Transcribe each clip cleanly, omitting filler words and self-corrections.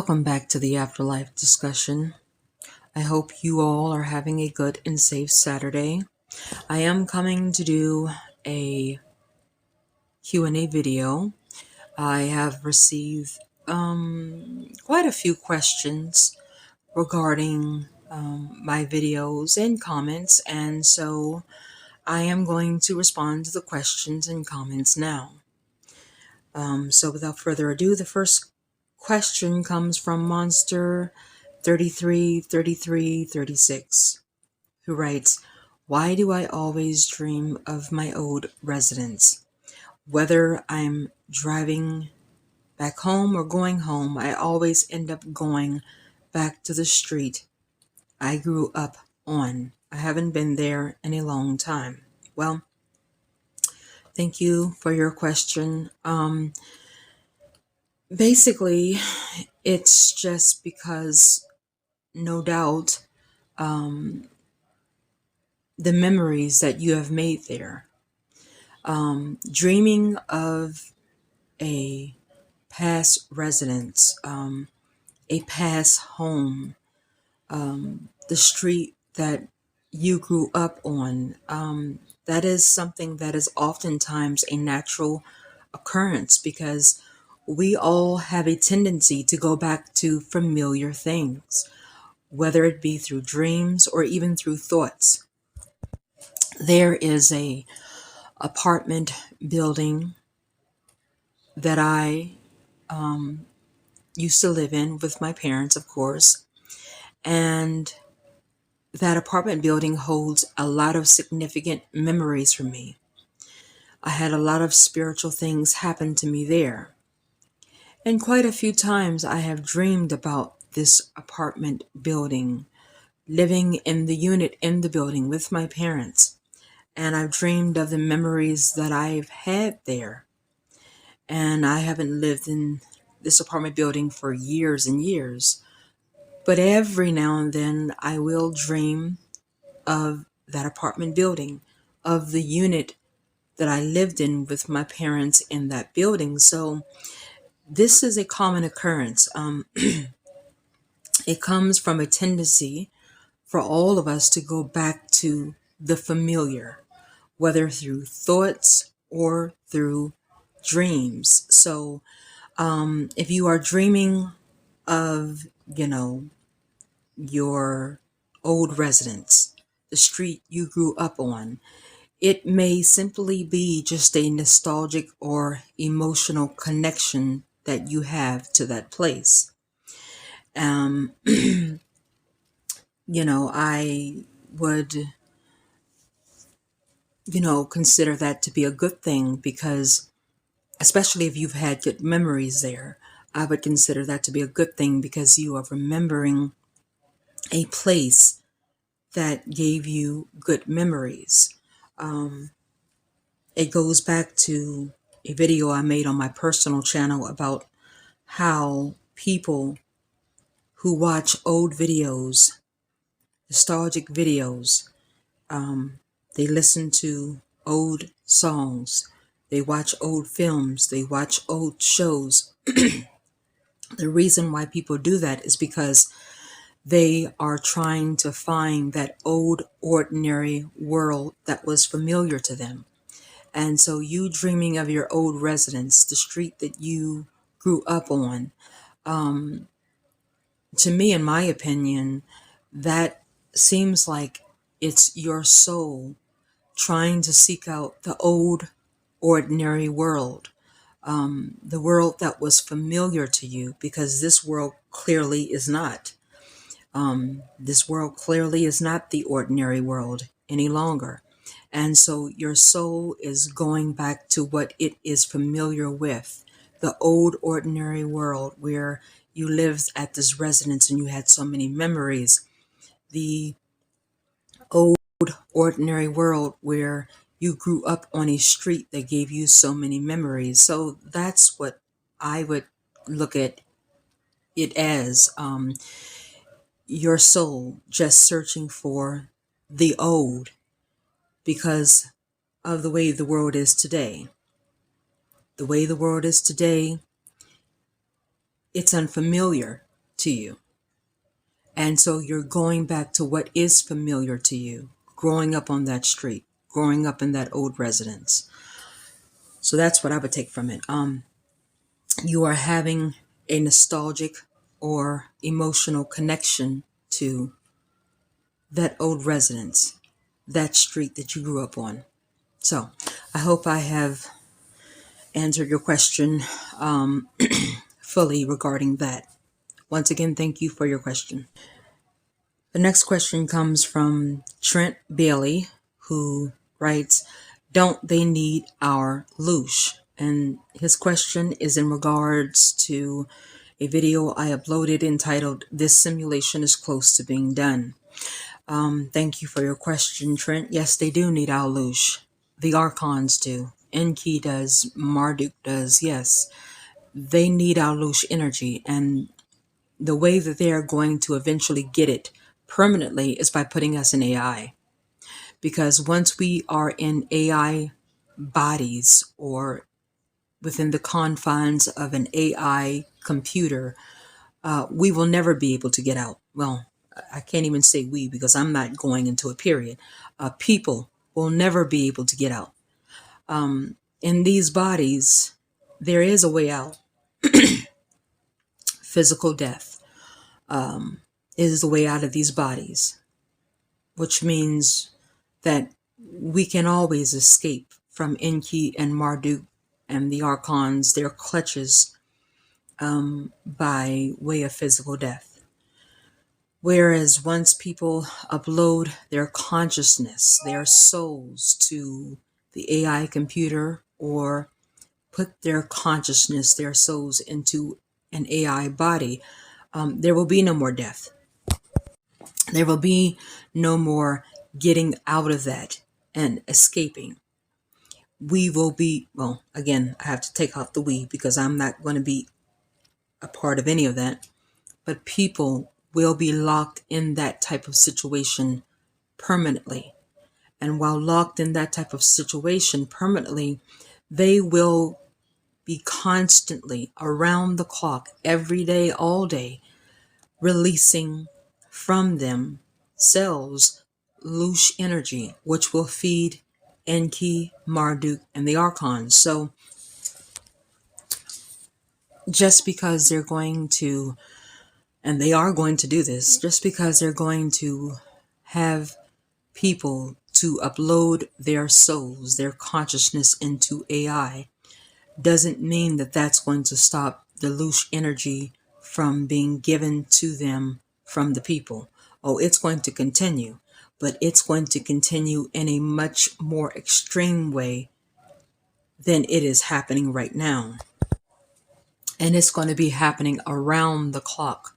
Welcome back to the Afterlife discussion. I hope you all are having a good and safe Saturday. I am coming to do a Q&A video. I have received quite a few questions regarding my videos and comments, and so I am going to respond to the questions and comments now. So without further ado, the first question comes from Monster 333336, who writes, "Why do I always dream of my old residence? Whether I'm driving back home or going home, I always end up going back to the street I grew up on. I haven't been there in a long time." Well, thank you for your question. Basically, it's just because, no doubt, the memories that you have made there. Dreaming of a past residence, a past home, the street that you grew up on, that is something that is oftentimes a natural occurrence because we all have a tendency to go back to familiar things, whether it be through dreams or even through thoughts. There is a apartment building that I used to live in with my parents, of course, and that apartment building holds a lot of significant memories for me. I had a lot of spiritual things happen to me there. And quite a few times I have dreamed about this apartment building, living in the unit in the building with my parents. And I've dreamed of the memories that I've had there. And I haven't lived in this apartment building for years and years. But every now and then I will dream of that apartment building, of the unit that I lived in with my parents in that building. So this is a common occurrence. It comes from a tendency for all of us to go back to the familiar, whether through thoughts or through dreams. So if you are dreaming of, your old residence, the street you grew up on, it may simply be just a nostalgic or emotional connection that you have to that place. I would, consider that to be a good thing because, especially if you've had good memories there, I would consider that to be a good thing because you are remembering a place that gave you good memories. It goes back to a video I made on my personal channel about how people who watch old videos, nostalgic videos, they listen to old songs, they watch old films, they watch old shows. The reason why people do that is because they are trying to find that old, ordinary world that was familiar to them. And so you dreaming of your old residence, the street that you grew up on, to me, in my opinion, that seems like it's your soul trying to seek out the old, ordinary world, the world that was familiar to you, because this world clearly is not. This world clearly is not the ordinary world any longer. And so your soul is going back to what it is familiar with, the old ordinary world where you lived at this residence and you had so many memories, the old ordinary world where you grew up on a street that gave you so many memories. So that's what I would look at it as. Your soul just searching for the old because of the way the world is today. The way the world is today, it's unfamiliar. to you. And so you're going back to what is familiar to you, growing up on that street, growing up in that old residence. So that's what I would take from it. You are having a nostalgic or emotional connection to that old residence, that street that you grew up on. So I hope I have answered your question fully regarding that. Once again, thank you for your question. The next question comes from Trent Bailey, who writes, "Don't they need our loosh?" And his question is in regards to a video I uploaded entitled, "This Simulation is Close to Being Done." Thank you for your question, Trent. Yes, they do need our loosh. The Archons do. Enki does. Marduk does. Yes, they need our loosh energy, and the way that they are going to eventually get it permanently is by putting us in AI. Because once we are in AI bodies or within the confines of an AI computer, we will never be able to get out. Well, I can't even say we because I'm not going into a period. People will never be able to get out. In these bodies, there is a way out. Physical death is the way out of these bodies, which means that we can always escape from Enki and Marduk and the Archons, their clutches, by way of physical death. Whereas once people upload their consciousness, their souls to the AI computer, or put their consciousness, their souls into an AI body, there will be no more death. There will be no more getting out of that and escaping. We will be, well, again, I have to take off the we because I'm not going to be a part of any of that. But people will be locked in that type of situation permanently. And while locked in that type of situation permanently, they will be constantly around the clock, every day, all day, releasing from themselves loose energy, which will feed Enki, Marduk, and the Archons. So just because they're going to, and they are going to do this, just because they're going to have people to upload their souls, their consciousness into AI, doesn't mean that that's going to stop the loose energy from being given to them from the people. Oh, it's going to continue, but it's going to continue in a much more extreme way than it is happening right now. And it's going to be happening around the clock,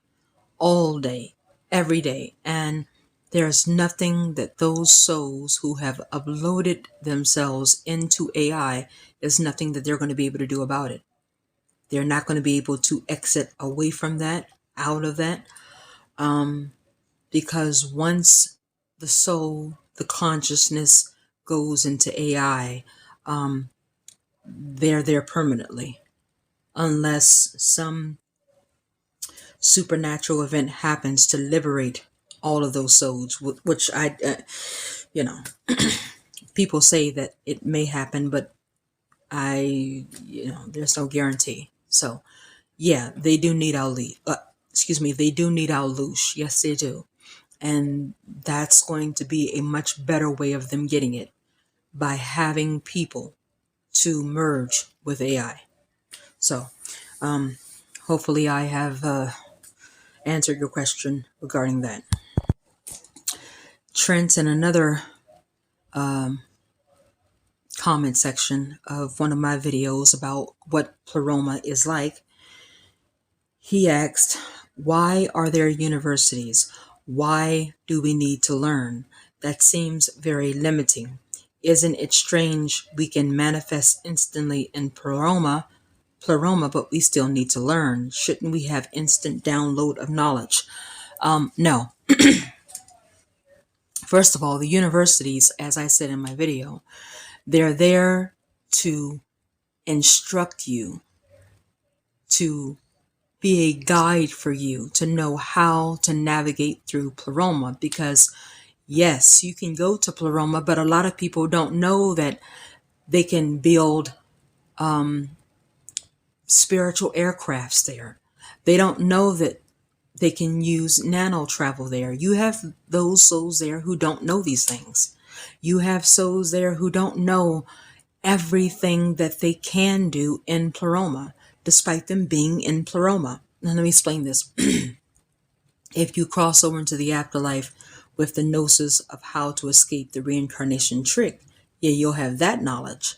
all day, every day. And there's nothing that those souls who have uploaded themselves into AI, there's nothing that they're going to be able to do about it. They're not going to be able to exit away from that, out of that, because once the soul, the consciousness goes into AI, they're there permanently, unless some supernatural event happens to liberate all of those souls, which you know, people say that it may happen, but there's no guarantee. So, yeah, they do need our they do need our loosh. Yes, they do. And that's going to be a much better way of them getting it, by having people to merge with AI. So, hopefully I have answered your question regarding that. Trent, in another comment section of one of my videos about what pleroma is like, he asked, "Why are there universities? Why do we need to learn? That seems very limiting. Isn't it strange we can manifest instantly in pleroma, but we still need to learn? Shouldn't we have instant download of knowledge?" No. First of all, the universities, as I said in my video, they're there to instruct you, to be a guide for you to know how to navigate through Pleroma, because yes, you can go to Pleroma, but a lot of people don't know that they can build spiritual aircrafts there. They don't know that they can use nano travel there. You have those souls there who don't know these things. You have souls there who don't know everything that they can do in Pleroma, despite them being in Pleroma. Now, let me explain this. If you cross over into the afterlife with the gnosis of how to escape the reincarnation trick, yeah, you'll have that knowledge.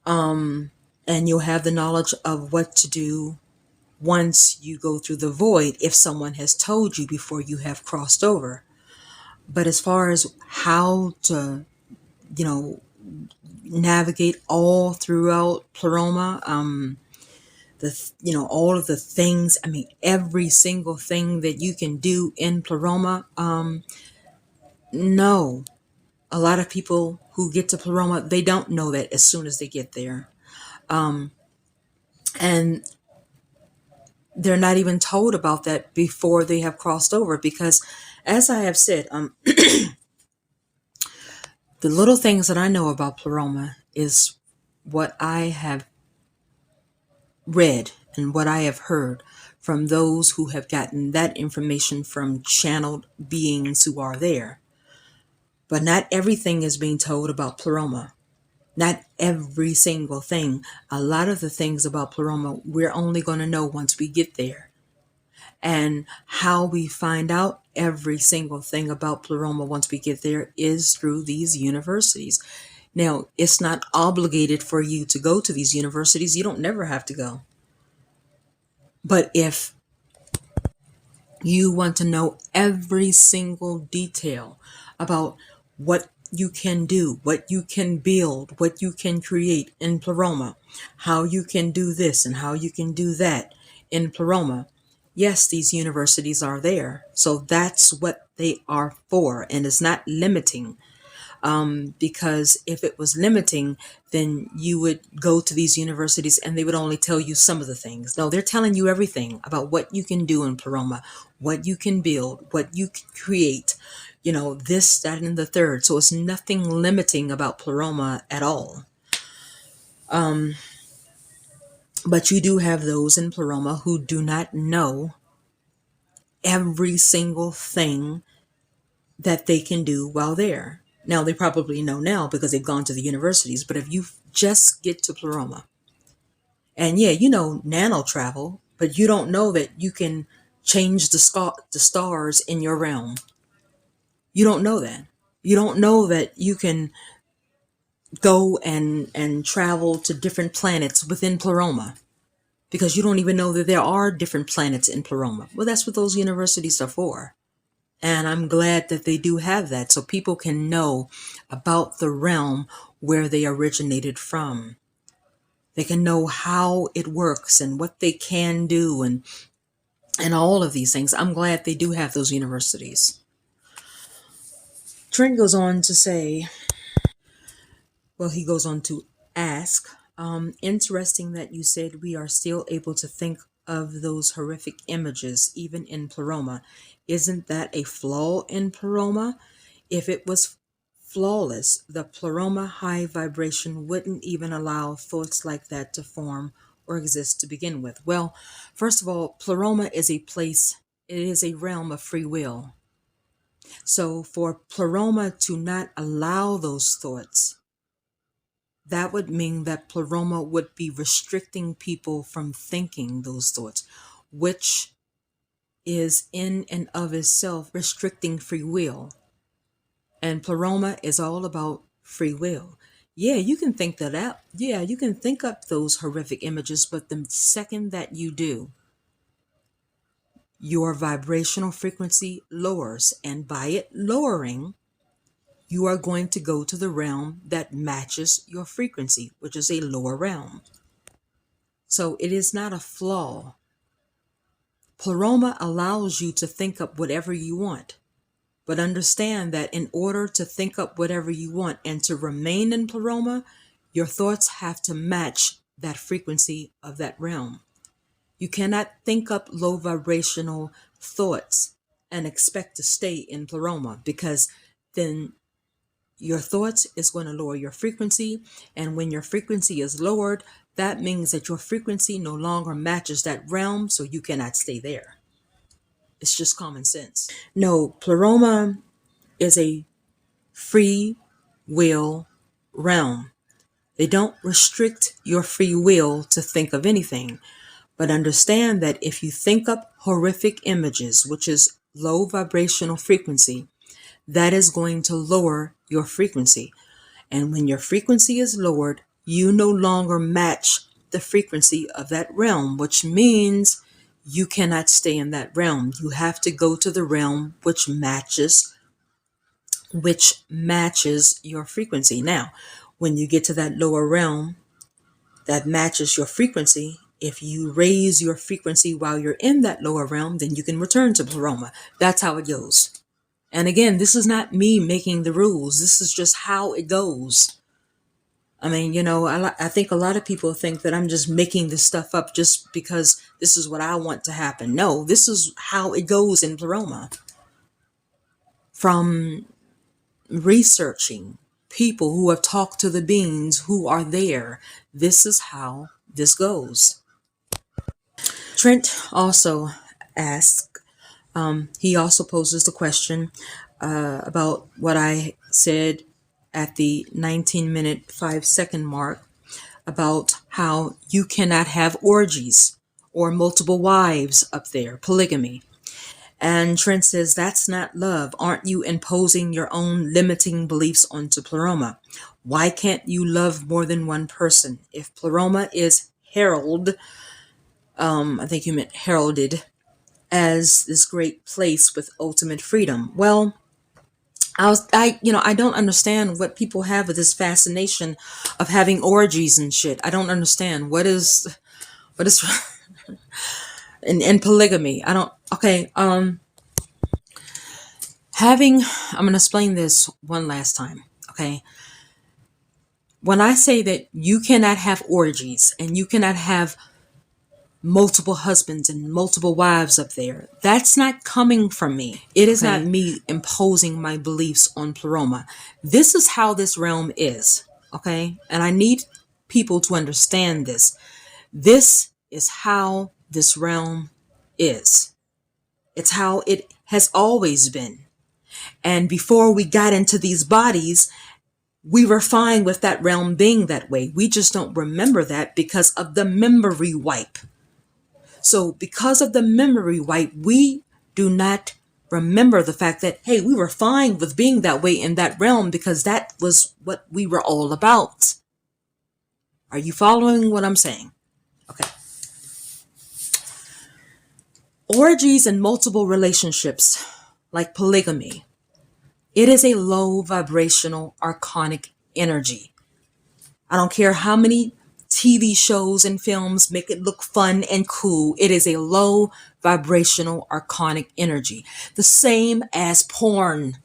And you'll have the knowledge of what to do once you go through the void if someone has told you before you have crossed over. But as far as how to, you know, navigate all throughout Pleroma, all of the things, I mean, every single thing that you can do in Pleroma, no. A lot of people who get to Pleroma, they don't know that as soon as they get there. And they're not even told about that before they have crossed over, because as I have said, the little things that I know about Pleroma is what I have read and what I have heard from those who have gotten that information from channeled beings who are there. But not everything is being told about Pleroma. Not every single thing. A lot of the things about Pleroma we're only going to know once we get there. And how we find out every single thing about Pleroma once we get there is through these universities. Now, it's not obligated for you to go to these universities. You don't never have to go. But if you want to know every single detail about what you can do, what you can build, what you can create in Pleroma, how you can do this and how you can do that in Pleroma, yes, these universities are there. So that's what they are for, and it's not limiting. Because if it was limiting, then you would go to these universities and they would only tell you some of the things. No, they're telling you everything about what you can do in Pleroma, what you can build, what you can create, this, that, and the third. So it's nothing limiting about Pleroma at all. But you do have those in Pleroma who do not know every single thing that they can do while there. Now, they probably know now because they've gone to the universities, but if you just get to Pleroma, and yeah, nano travel, but you don't know that you can change the stars in your realm. You don't know that. You don't know that you can go and travel to different planets within Pleroma, because you don't even know that there are different planets in Pleroma. Well, that's what those universities are for. And I'm glad that they do have that, so people can know about the realm where they originated from. They can know how it works and what they can do, and all of these things. I'm glad they do have those universities. Trent goes on to say, he goes on to ask, interesting that you said we are still able to think of those horrific images even in Pleroma. Isn't that a flaw in Pleroma? If it was flawless, the Pleroma high vibration wouldn't even allow thoughts like that to form or exist to begin with. Well, first of all, Pleroma is a place, it is a realm of free will. So for Pleroma to not allow those thoughts, that would mean that Pleroma would be restricting people from thinking those thoughts, which is in and of itself restricting free will. And Pleroma is all about free will. Yeah, you can think that out. Yeah, you can think up those horrific images, but the second that you do, your vibrational frequency lowers. And by it lowering, you are going to go to the realm that matches your frequency, which is a lower realm. So it is not a flaw. Pleroma allows you to think up whatever you want. But understand that in order to think up whatever you want and to remain in Pleroma, your thoughts have to match that frequency of that realm. You cannot think up low vibrational thoughts and expect to stay in pleroma, because then your thoughts is going to lower your frequency. And when your frequency is lowered, that means that your frequency no longer matches that realm, so you cannot stay there. It's just common sense. No, pleroma is a free will realm. They don't restrict your free will to think of anything. But understand that if you think up horrific images, which is low vibrational frequency, that is going to lower your frequency. And when your frequency is lowered, you no longer match the frequency of that realm, which means you cannot stay in that realm. You have to go to the realm which matches your frequency. Now, when you get to that lower realm that matches your frequency, if you raise your frequency while you're in that lower realm, then you can return to pleroma. That's how it goes. And again, this is not me making the rules. This is just how it goes. I mean, I think a lot of people think that I'm just making this stuff up just because this is what I want to happen. No, this is how it goes in pleroma. From researching people who have talked to the beings who are there, this is how this goes. Trent also asked, he also poses the question about what I said at the 19-minute 5-second mark about how you cannot have orgies or multiple wives up there, polygamy. And Trent says, that's not love. Aren't you imposing your own limiting beliefs onto pleroma? Why can't you love more than one person? If pleroma is I think you meant heralded, as this great place with ultimate freedom. Well, I don't understand what people have with this fascination of having orgies and shit. I don't understand what is in polygamy. I don't. Okay. I'm going to explain this one last time. Okay. When I say that you cannot have orgies and you cannot have multiple husbands and multiple wives up there, that's not coming from me. It is not me imposing my beliefs on pleroma. This is how this realm is. Okay. And I need people to understand this. This is how this realm is. It's how it has always been. And before we got into these bodies, we were fine with that realm being that way. We just don't remember that because of the memory wipe. So because of the memory wipe, we do not remember the fact that, hey, we were fine with being that way in that realm because that was what we were all about. Are you following what I'm saying? Okay. Orgies and multiple relationships, like polygamy, it is a low vibrational archonic energy. I don't care how many TV shows and films make it look fun and cool. It is a low vibrational archonic energy. The same as porn.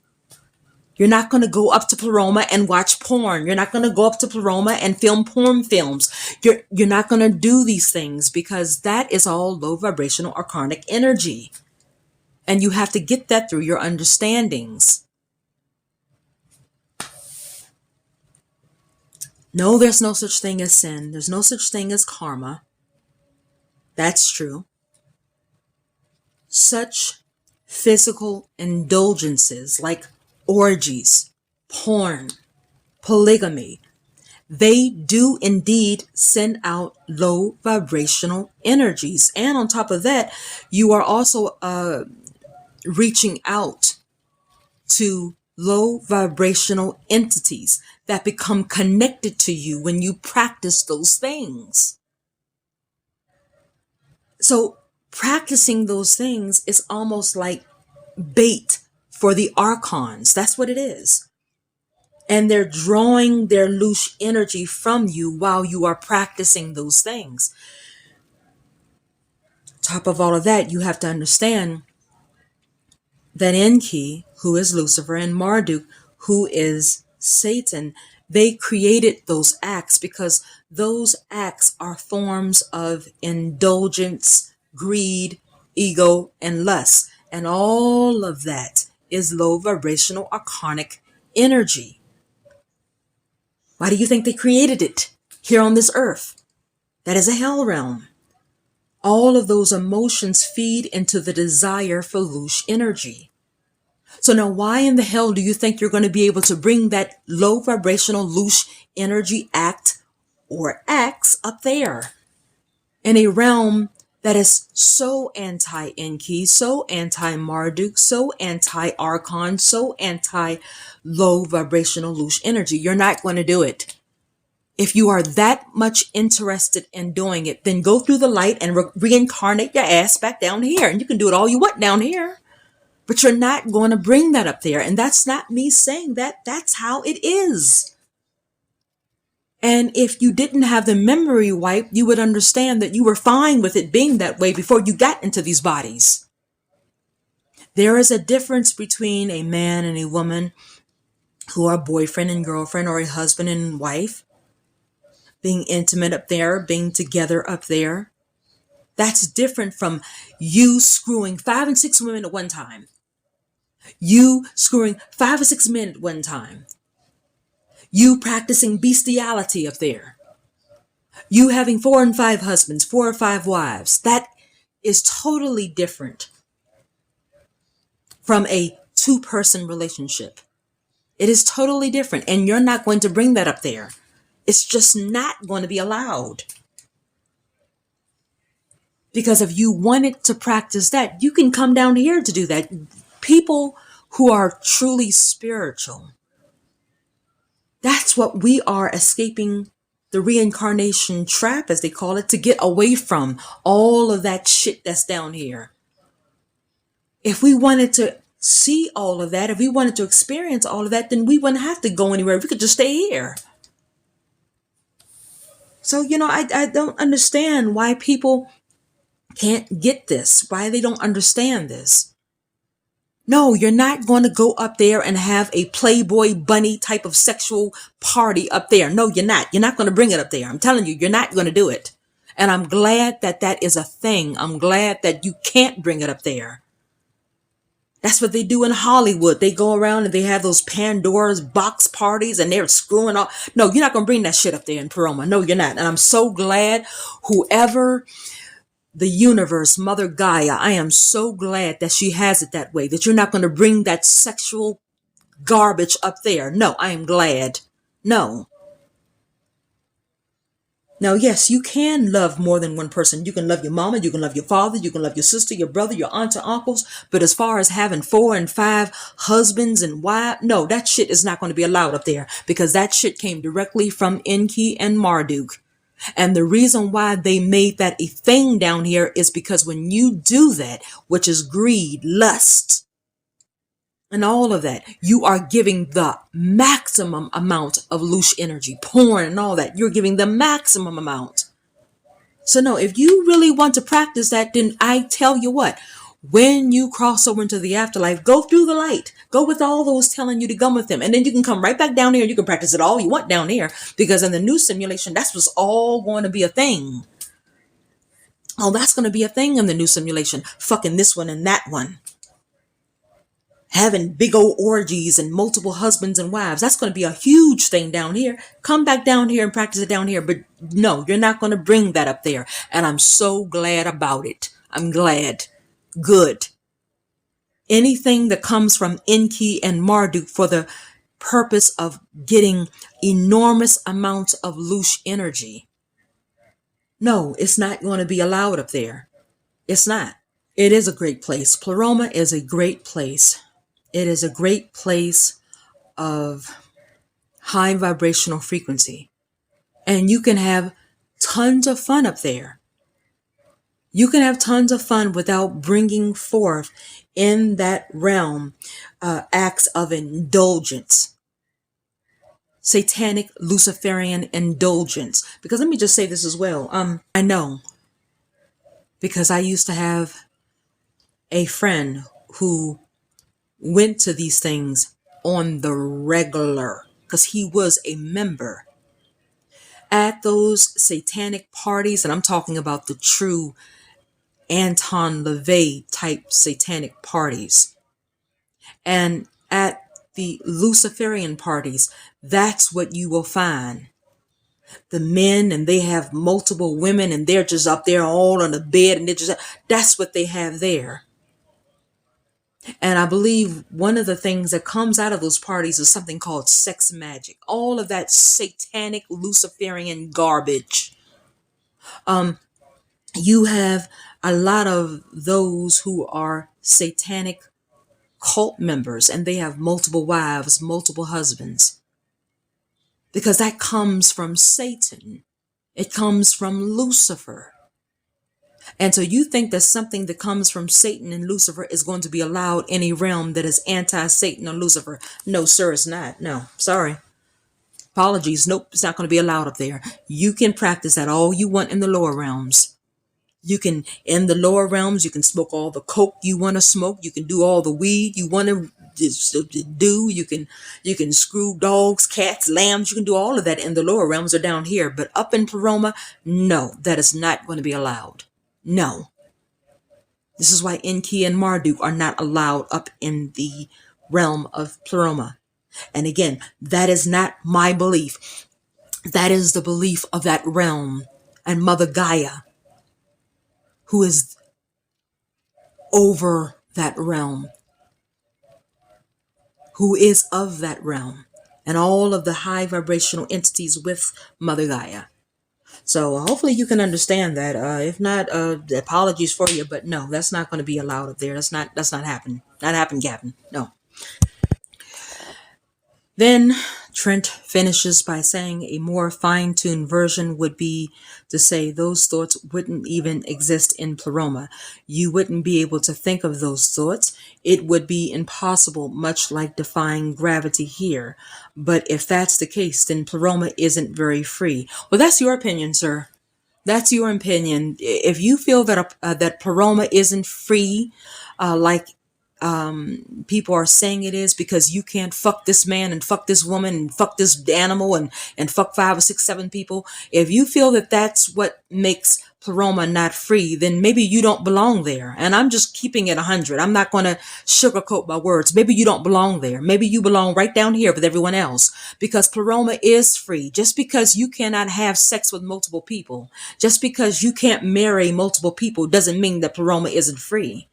You're not going to go up to pleroma and watch porn. You're not going to go up to pleroma and film porn films. You're not going to do these things because that is all low vibrational archonic energy. And you have to get that through your understandings. No, there's no such thing as sin. There's no such thing as karma. That's true. Such physical indulgences like orgies, porn, polygamy, they do indeed send out low vibrational energies. And on top of that, you are also reaching out to low vibrational entities that become connected to you when you practice those things. So practicing those things is almost like bait for the archons. That's what it is. And they're drawing their loose energy from you while you are practicing those things. Top of all of that, you have to understand that Enki, who is Lucifer, and Marduk, who is Satan, They created those acts because those acts are forms of indulgence, greed, ego, and lust. And all of that is low vibrational archonic energy. Why do you think they created it here on this earth? That is a hell realm. All of those emotions feed into the desire for loose energy. So now why in the hell do you think you're going to be able to bring that low vibrational loose energy act or acts up there in a realm that is so anti-Enki, so anti-Marduk, so anti-Archon, so anti-low vibrational loose energy? You're not going to do it. If you are that much interested in doing it, then go through the light and reincarnate your ass back down here. And you can do it all you want down here. But you're not going to bring that up there. And that's not me saying that. That's how it is. And if you didn't have the memory wipe, you would understand that you were fine with it being that way before you got into these bodies. There is a difference between a man and a woman who are boyfriend and girlfriend, or a husband and wife, being intimate up there, being together up there. That's different from you screwing 5 and 6 women at one time. You screwing 5 or 6 men at one time. You practicing bestiality up there. You having 4 and 5 husbands, 4 or 5 wives. That is totally different from a 2-person relationship. It is totally different. And you're not going to bring that up there. It's just not going to be allowed. Because if you wanted to practice that, you can come down here to do that. People who are truly spiritual, that's what we are escaping the reincarnation trap, as they call it, to get away from all of that shit that's down here. If we wanted to see all of that, if we wanted to experience all of that, then we wouldn't have to go anywhere. We could just stay here. So, I don't understand why people can't get this, why they don't understand this. No, you're not going to go up there and have a Playboy bunny type of sexual party up there. No, you're not. You're not going to bring it up there. I'm telling you, you're not going to do it. And I'm glad that that is a thing. I'm glad that you can't bring it up there. That's what they do in Hollywood. They go around and they have those Pandora's box parties and they're screwing off. No, you're not going to bring that shit up there in Paroma. No, you're not. And I'm so glad whoever the universe, Mother Gaia, I am so glad that she has it that way, that you're not going to bring that sexual garbage up there. No, I am glad. No. Now, yes, you can love more than one person. You can love your mama, you can love your father, you can love your sister, your brother, your aunt, or uncles. But as far as having 4 and 5 husbands and wives, no, that shit is not going to be allowed up there, because that shit came directly from Enki and Marduk. And the reason why they made that a thing down here is because when you do that, which is greed, lust, and all of that, you are giving the maximum amount of loose energy, porn and all that. You're giving the maximum amount. So no, if you really want to practice that, then I tell you what, when you cross over into the afterlife, go through the light. Go with all those telling you to come with them. And then you can come right back down here and you can practice it all you want down here. Because in the new simulation, that's what's all going to be a thing. Oh, that's going to be a thing in the new simulation. Fucking this one and that one. Having big old orgies and multiple husbands and wives. That's going to be a huge thing down here. Come back down here and practice it down here. But no, you're not going to bring that up there. And I'm so glad about it. I'm glad. Good. Anything that comes from Enki and Marduk for the purpose of getting enormous amounts of loose energy. No, it's not going to be allowed up there. It's not. It is a great place. Pleroma is a great place. It is a great place of high vibrational frequency. And you can have tons of fun up there. You can have tons of fun without bringing forth in that realm acts of indulgence. Satanic Luciferian indulgence. Because let me just say this as well. I know, because I used to have a friend who went to these things on the regular. because he was a member at those satanic parties. And I'm talking about the true Anton LaVey type satanic parties. And at the Luciferian parties, that's what you will find. The men, and they have multiple women, and they're just up there all on the bed, and that's what they have there. And I believe one of the things that comes out of those parties is something called sex magic. All of that satanic Luciferian garbage. You have a lot of those who are satanic cult members, and they have multiple wives, multiple husbands, because that comes from Satan. It comes from Lucifer. And so you think that something that comes from Satan and Lucifer is going to be allowed in a realm that is anti-Satan or Lucifer? No, sir, it's not. No, sorry. Apologies. Nope, it's not going to be allowed up there. You can practice that all you want in the lower realms. You can, in the lower realms, you can smoke all the coke you want to smoke. You can do all the weed you want to do. You can screw dogs, cats, lambs. You can do all of that in the lower realms or down here. But up in Pleroma, no, that is not going to be allowed. No. This is why Enki and Marduk are not allowed up in the realm of Pleroma. And again, that is not my belief. That is the belief of that realm and Mother Gaia, who is over that realm, who is of that realm, and all of the high vibrational entities with Mother Gaia. So hopefully you can understand that. If not, apologies for you, but no, that's not going to be allowed up there. That's not happening. Not happen, Gavin. No. Then Trent finishes by saying a more fine-tuned version would be to say those thoughts wouldn't even exist in Pleroma. You wouldn't be able to think of those thoughts. It would be impossible, much like defying gravity here. But if that's the case, then Pleroma isn't very free. Well, that's your opinion, sir. That's your opinion. If you feel that that Pleroma isn't free, like people are saying it is, because you can't fuck this man and fuck this woman and fuck this animal and fuck 5 or 6, 7 people. If you feel that that's what makes Pleroma not free, then maybe you don't belong there. And I'm just keeping it 100. I'm not going to sugarcoat my words. Maybe you don't belong there. Maybe you belong right down here with everyone else, because Pleroma is free. Just because you cannot have sex with multiple people, just because you can't marry multiple people, doesn't mean that Pleroma isn't free.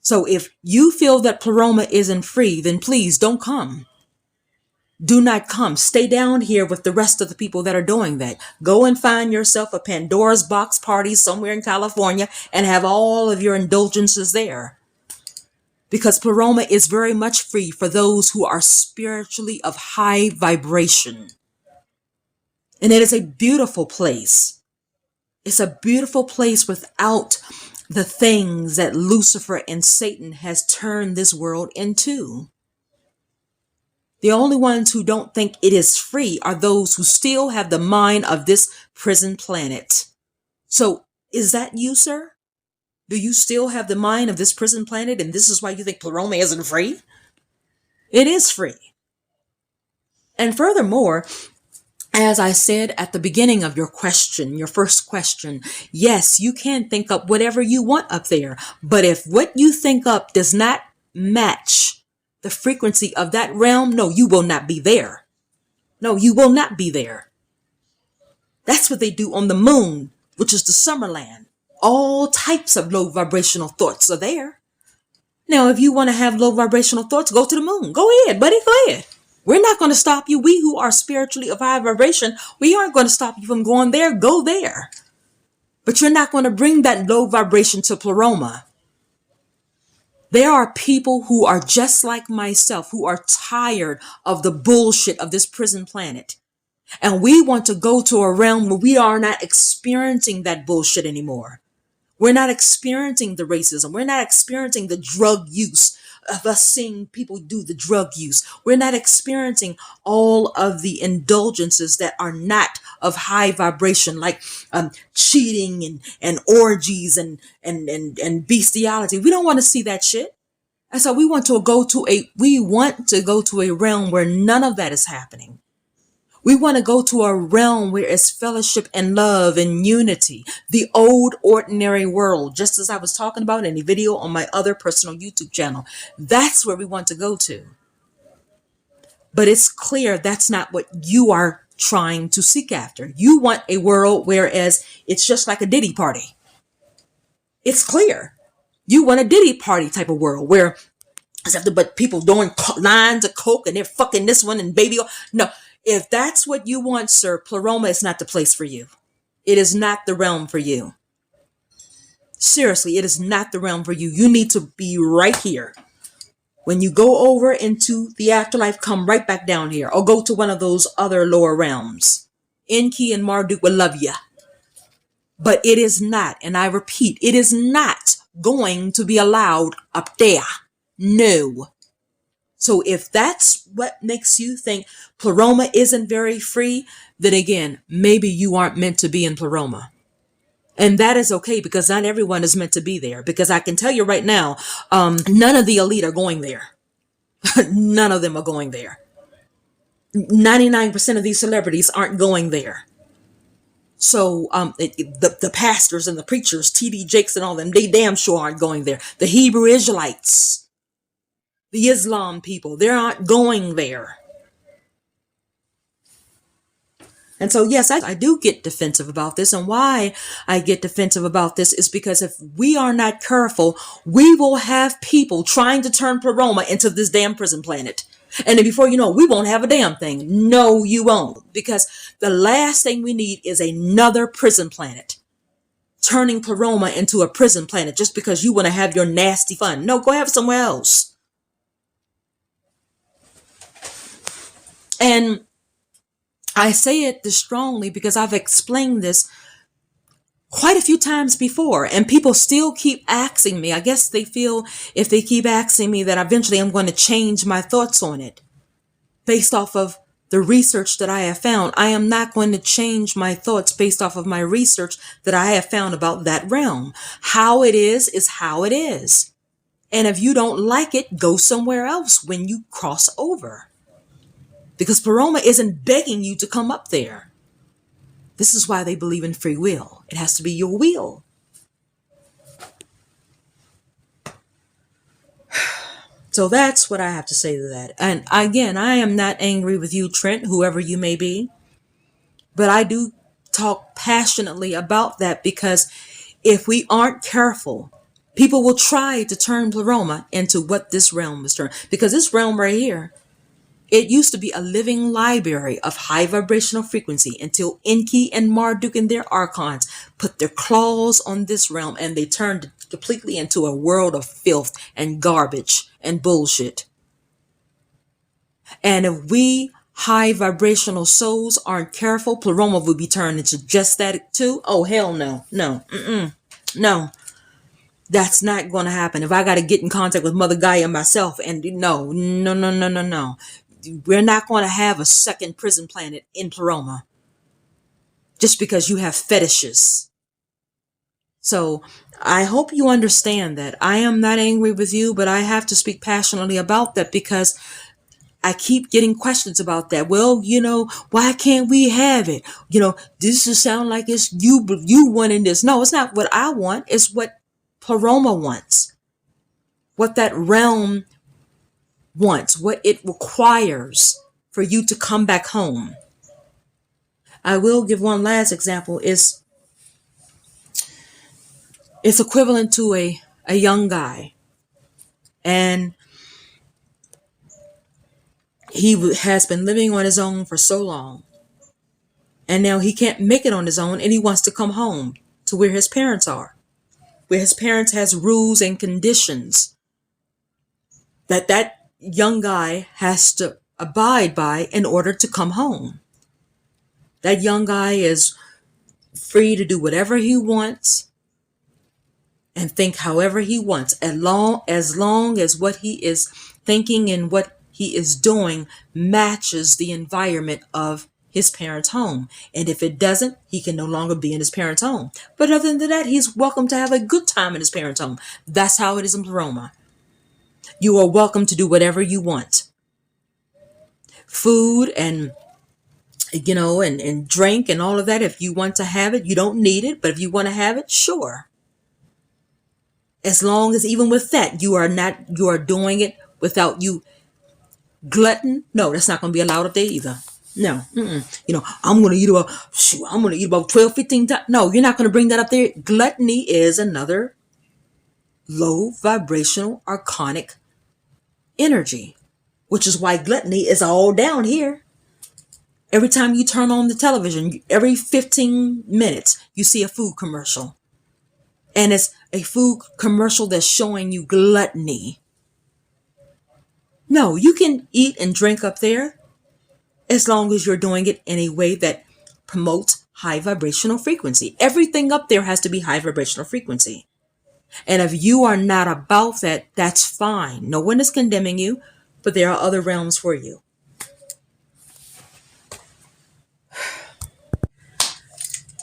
So if you feel that Pleroma isn't free, then please don't come. Do not come. Stay down here with the rest of the people that are doing that. Go and find yourself a Pandora's box party somewhere in California and have all of your indulgences there. Because Pleroma is very much free for those who are spiritually of high vibration. And it is a beautiful place. It's a beautiful place without the things that Lucifer and Satan has turned this world into. The only ones who don't think it is free are those who still have the mind of this prison planet. So is that you, sir? Do you still have the mind of this prison planet, and this is why you think Pleroma isn't free? It is free. And furthermore, as I said at the beginning of your question, your first question, yes, you can think up whatever you want up there. But if what you think up does not match the frequency of that realm, no, you will not be there. No, you will not be there. That's what they do on the moon, which is the Summerland. All types of low vibrational thoughts are there. Now, if you want to have low vibrational thoughts, go to the moon. Go ahead, buddy, go ahead. We're not going to stop you. We who are spiritually of high vibration, we aren't going to stop you from going there. Go there. But you're not going to bring that low vibration to Pleroma. There are people who are just like myself, who are tired of the bullshit of this prison planet. And we want to go to a realm where we are not experiencing that bullshit anymore. We're not experiencing the racism. We're not experiencing the drug use of us seeing people do the drug use. We're not experiencing all of the indulgences that are not of high vibration, like cheating and orgies and bestiality. We don't want to see that shit. And so we want to go to a realm where none of that is happening. We want to go to a realm where it's fellowship and love and unity, the old ordinary world, just as I was talking about in a video on my other personal YouTube channel. That's where we want to go to. But it's clear that's not what you are trying to seek after. You want a world whereas it's just like a Diddy party. It's clear. You want a Diddy party type of world where it's after but people doing lines of coke and they're fucking this one and baby. No, if that's what you want, sir, Pleroma is not the place for you. It is not the realm for you. Seriously, it is not the realm for you. You need to be right here. When you go over into the afterlife, come right back down here or go to one of those other lower realms. Enki and Marduk will love you. But it is not, and I repeat, it is not going to be allowed up there. No. So if that's what makes you think Pleroma isn't very free, then again, maybe you aren't meant to be in Pleroma. And that is okay because not everyone is meant to be there. Because I can tell you right now, none of the elite are going there. None of them are going there. 99% of these celebrities aren't going there. So the pastors and the preachers, TD Jakes and all them, they damn sure aren't going there. The Hebrew Israelites, the Islam people, they aren't going there. And so, yes, I do get defensive about this. And why I get defensive about this is because if we are not careful, we will have people trying to turn Pleroma into this damn prison planet. And then before you know, we won't have a damn thing. No, you won't. Because the last thing we need is another prison planet. Turning Pleroma into a prison planet just because you want to have your nasty fun. No, go have it somewhere else. And I say it this strongly because I've explained this quite a few times before, and people still keep asking me. I guess they feel if they keep asking me that eventually I'm going to change my thoughts on it based off of the research that I have found. I am not going to change my thoughts based off of my research that I have found about that realm. How it is how it is. And if you don't like it, go somewhere else when you cross over. Because Pleroma isn't begging you to come up there. This is why they believe in free will. It has to be your will. So that's what I have to say to that. And again, I am not angry with you, Trent, whoever you may be. But I do talk passionately about that because if we aren't careful, people will try to turn Pleroma into what this realm is turned. Because this realm right here, it used to be a living library of high vibrational frequency until Enki and Marduk and their archons put their claws on this realm and they turned it completely into a world of filth and garbage and bullshit. And if we high vibrational souls aren't careful, Pleroma will be turned into just that too. Oh, hell no. No. No. That's not going to happen. If I got to get in contact with Mother Gaia myself and no. We're not going to have a second prison planet in Pleroma just because you have fetishes. So I hope you understand that. I am not angry with you, but I have to speak passionately about that because I keep getting questions about that. Well, why can't we have it? This just sound like it's you wanting this. No, it's not what I want. It's what Pleroma wants. What that realm wants, what it requires for you to come back home. I will give one last example. It's equivalent to a young guy, and he has been living on his own for so long, and now he can't make it on his own, and he wants to come home to where his parents are, where his parents has rules and conditions that young guy has to abide by in order to come home. That young guy is free to do whatever he wants and think however he wants, as long as what he is thinking and what he is doing matches the environment of his parents' home. And if it doesn't, he can no longer be in his parents' home. But other than that, he's welcome to have a good time in his parents' home. That's how it is in Pleroma. You are welcome to do whatever you want. Food and and drink and all of that. If you want to have it, you don't need it, but if you want to have it, sure. As long as even with that, you are doing it without you glutton. No, that's not going to be allowed up there either. No, I'm going to eat about, I'm going to eat about 12, 15 times. No, you're not going to bring that up there. Gluttony is another low vibrational archonic energy, which is why gluttony is all down here. Every time you turn on the television, every 15 minutes, you see a food commercial. And it's a food commercial that's showing you gluttony. No, you can eat and drink up there as long as you're doing it in a way that promotes high vibrational frequency. Everything up there has to be high vibrational frequency. And if you are not about that, that's fine. No one is condemning you, but there are other realms for you.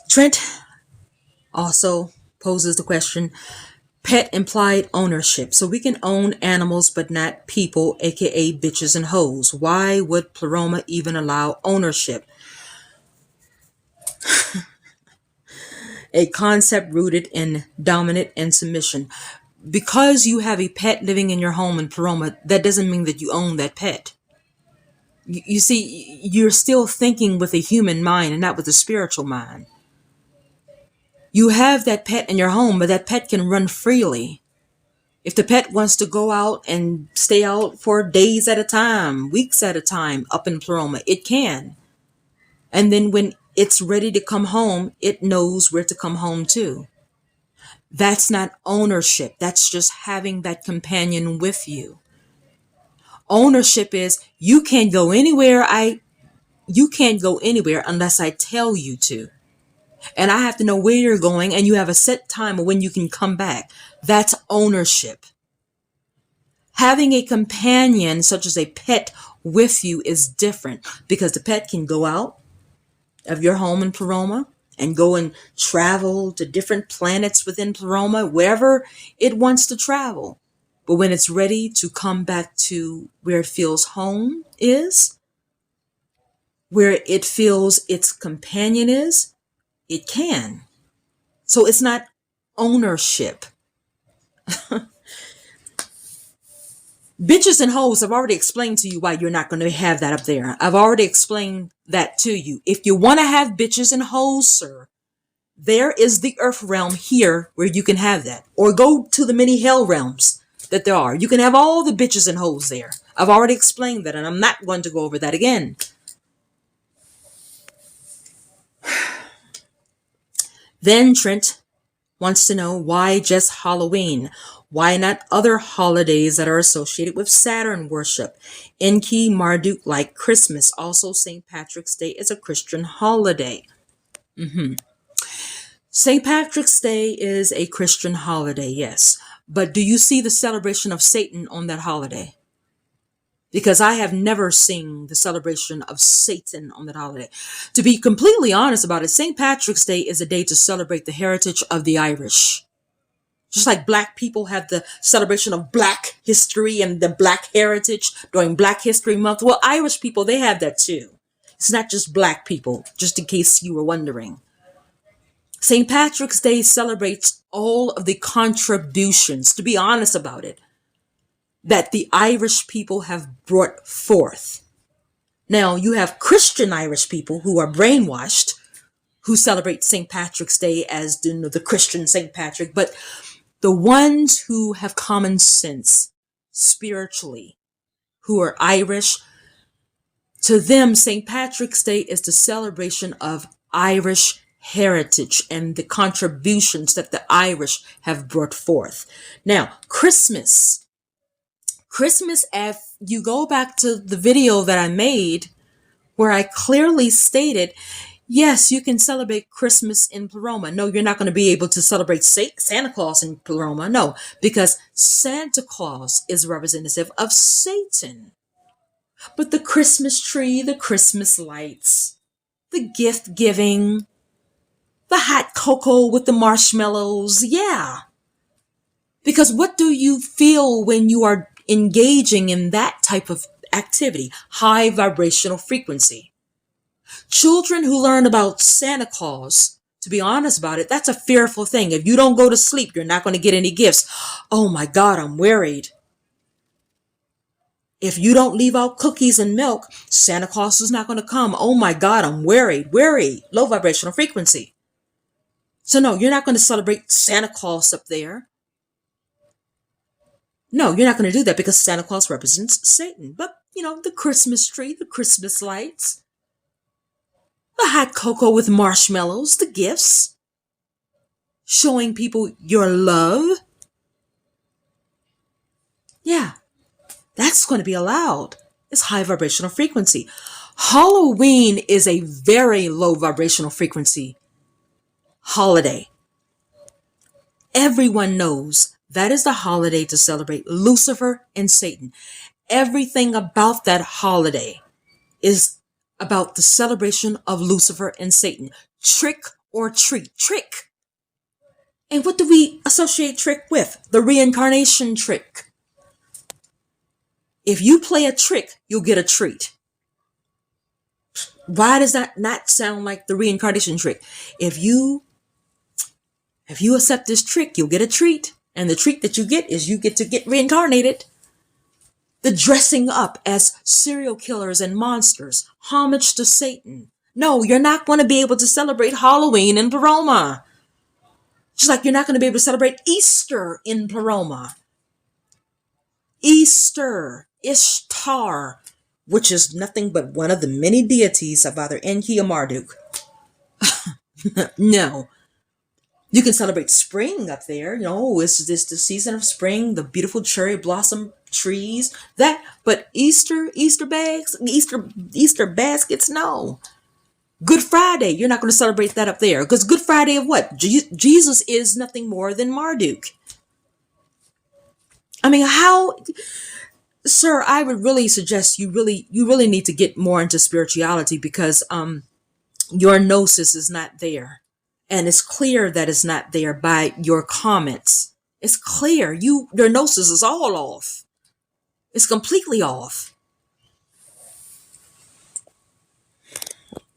Trent also poses the question, pet implied ownership. So we can own animals, but not people, aka bitches and hoes. Why would Pleroma even allow ownership? A concept rooted in dominant and submission. Because you have a pet living in your home in Pleroma, that doesn't mean that you own that pet. You see, you're still thinking with a human mind and not with a spiritual mind. You have that pet in your home, but that pet can run freely. If the pet wants to go out and stay out for days at a time, weeks at a time up in Pleroma, it can. And then when it's ready to come home, it knows where to come home to. That's not ownership. That's just having that companion with you. Ownership is you can't go anywhere unless I tell you to. And I have to know where you're going, and you have a set time of when you can come back. That's ownership. Having a companion, such as a pet, with you is different because the pet can go out of your home in Pleroma and go and travel to different planets within Pleroma, wherever it wants to travel. But when it's ready to come back to where it feels home is, where it feels its companion is, it can. So it's not ownership. Bitches and hoes, I've already explained to you why you're not going to have that up there. I've already explained that to you. If you want to have bitches and hoes, sir, there is the earth realm here where you can have that. Or go to the many hell realms that there are. You can have all the bitches and hoes there. I've already explained that, and I'm not going to go over that again. Then Trent wants to know, why just Halloween? Why not other holidays that are associated with Saturn worship? Enki, Marduk, like Christmas. Also, St. Patrick's Day is a Christian holiday. St. Patrick's Day is a Christian holiday, yes. But do you see the celebration of Satan on that holiday? Because I have never seen the celebration of Satan on that holiday. To be completely honest about it, St. Patrick's Day is a day to celebrate the heritage of the Irish. Just like Black people have the celebration of Black history and the Black heritage during Black History Month. Well, Irish people, they have that too. It's not just Black people, just in case you were wondering. St. Patrick's Day celebrates all of the contributions, to be honest about it, that the Irish people have brought forth. Now, you have Christian Irish people who are brainwashed, who celebrate St. Patrick's Day as the Christian St. Patrick, but the ones who have common sense spiritually, who are Irish, to them, St. Patrick's Day is the celebration of Irish heritage and the contributions that the Irish have brought forth. Now, Christmas, if you go back to the video that I made where I clearly stated, yes, you can celebrate Christmas in Pleroma. No, you're not going to be able to celebrate Santa Claus in Pleroma. No, because Santa Claus is representative of Satan. But the Christmas tree, the Christmas lights, the gift giving, the hot cocoa with the marshmallows, yeah. Because what do you feel when you are engaging in that type of activity, high vibrational frequency. Children who learn about Santa Claus, to be honest about it, that's a fearful thing. If you don't go to sleep, you're not going to get any gifts. Oh my God, I'm worried. If you don't leave out cookies and milk, Santa Claus is not going to come. Oh my God, I'm worried. Worry, low vibrational frequency. So no, you're not going to celebrate Santa Claus up there. No, you're not going to do that because Santa Claus represents Satan. But, the Christmas tree, the Christmas lights, the hot cocoa with marshmallows, the gifts, showing people your love. Yeah, that's going to be allowed. It's high vibrational frequency. Halloween is a very low vibrational frequency holiday. Everyone knows that is the holiday to celebrate Lucifer and Satan. Everything about that holiday is about the celebration of Lucifer and Satan. Trick or treat. Trick. And what do we associate trick with? The reincarnation trick. If you play a trick, you'll get a treat. Why does that not sound like the reincarnation trick? If you accept this trick, you'll get a treat. And the treat that you get is you get to get reincarnated. The dressing up as serial killers and monsters, homage to Satan. No, you're not going to be able to celebrate Halloween in Paroma. Just like you're not going to be able to celebrate Easter in Paroma. Easter, Ishtar, which is nothing but one of the many deities of either Enki or Marduk. No. You can celebrate spring up there. It's the season of spring, the beautiful cherry blossom trees. But Easter baskets, no. Good Friday, you're not going to celebrate that up there. Because Good Friday of what? Jesus is nothing more than Marduk. I mean, sir, I would really suggest you really need to get more into spirituality because your gnosis is not there. And it's clear that it's not there by your comments. It's clear. Your gnosis is all off. It's completely off.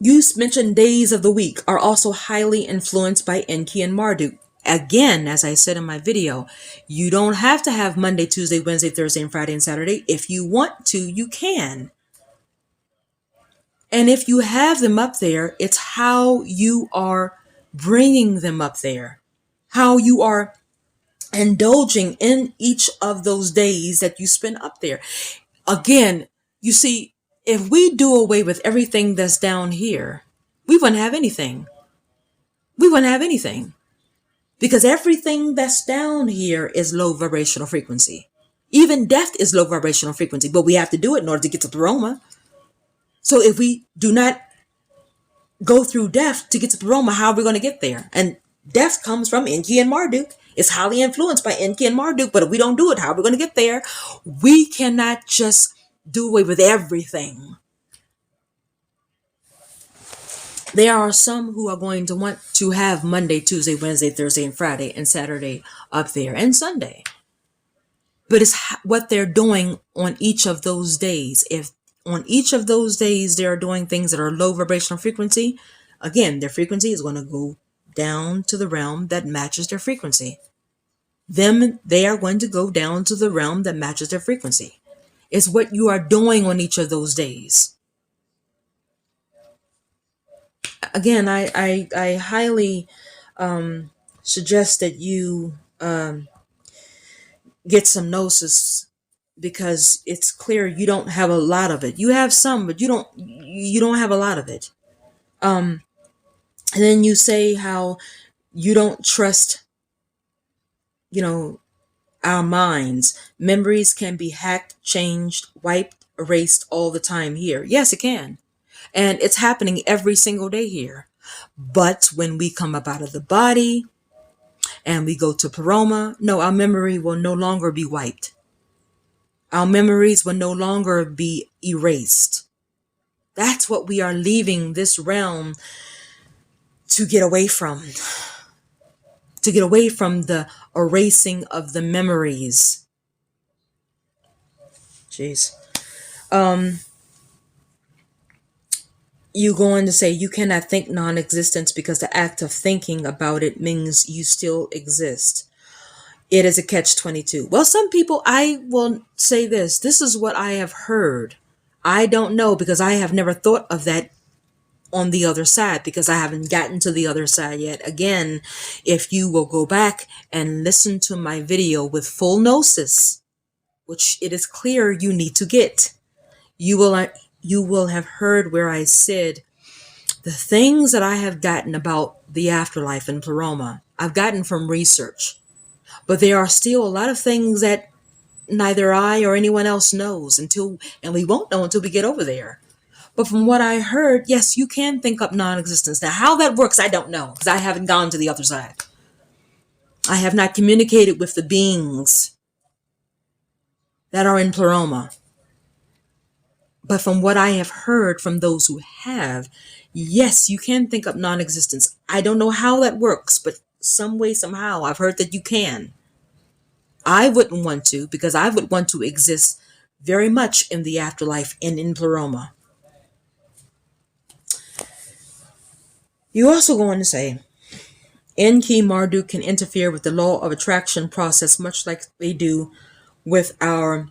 You mentioned days of the week are also highly influenced by Enki and Marduk. Again, as I said in my video, you don't have to have Monday, Tuesday, Wednesday, Thursday, and Friday and Saturday. If you want to, you can. And if you have them up there, it's how you are bringing them up there, how you are indulging in each of those days that you spend up there. Again, you see, if we do away with everything that's down here, we wouldn't have anything. We wouldn't have anything because everything that's down here is low vibrational frequency. Even death is low vibrational frequency, but we have to do it in order to get to Paroma. So if we do not go through death to get to Paroma, how are we going to get there? And death comes from Enki and Marduk. It's highly influenced by Enki and Marduk, but if we don't do it, how are we going to get there? We cannot just do away with everything. There are some who are going to want to have Monday, Tuesday, Wednesday, Thursday, and Friday, and Saturday up there, and Sunday. But it's what they're doing on each of those days. If on each of those days they are doing things that are low vibrational frequency, again, their frequency is going to go down to the realm that matches their frequency. They are going to go down to the realm that matches their frequency. It's what you are doing on each of those days. Again, I highly suggest that you get some gnosis because it's clear you don't have a lot of it. You have some, but you don't have a lot of it. And then you say how you don't trust, our minds. Memories can be hacked, changed, wiped, erased all the time here. Yes, it can. And it's happening every single day here. But when we come up out of the body and we go to Paroma, no, our memory will no longer be wiped. Our memories will no longer be erased. That's what we are leaving this realm to get away from. To get away from the erasing of the memories. Jeez. Um, you going to say you cannot think non-existence because the act of thinking about it means you still exist. It is a catch-22. Well, some people, I will say this. This is what I have heard. I don't know because I have never thought of that on the other side because I haven't gotten to the other side yet. Again, if you will go back and listen to my video with full gnosis, which it is clear you need to get, you will have heard where I said the things that I have gotten about the afterlife and pleroma, I've gotten from research. But there are still a lot of things that neither I or anyone else knows and we won't know until we get over there. But from what I heard, yes, you can think up non-existence. Now, how that works, I don't know because I haven't gone to the other side. I have not communicated with the beings that are in pleroma. But from what I have heard from those who have, yes, you can think up non-existence. I don't know how that works, but some way, somehow, I've heard that you can. I wouldn't want to because I would want to exist very much in the afterlife and in pleroma. You also go on to say, Enki Marduk can interfere with the law of attraction process much like they do with our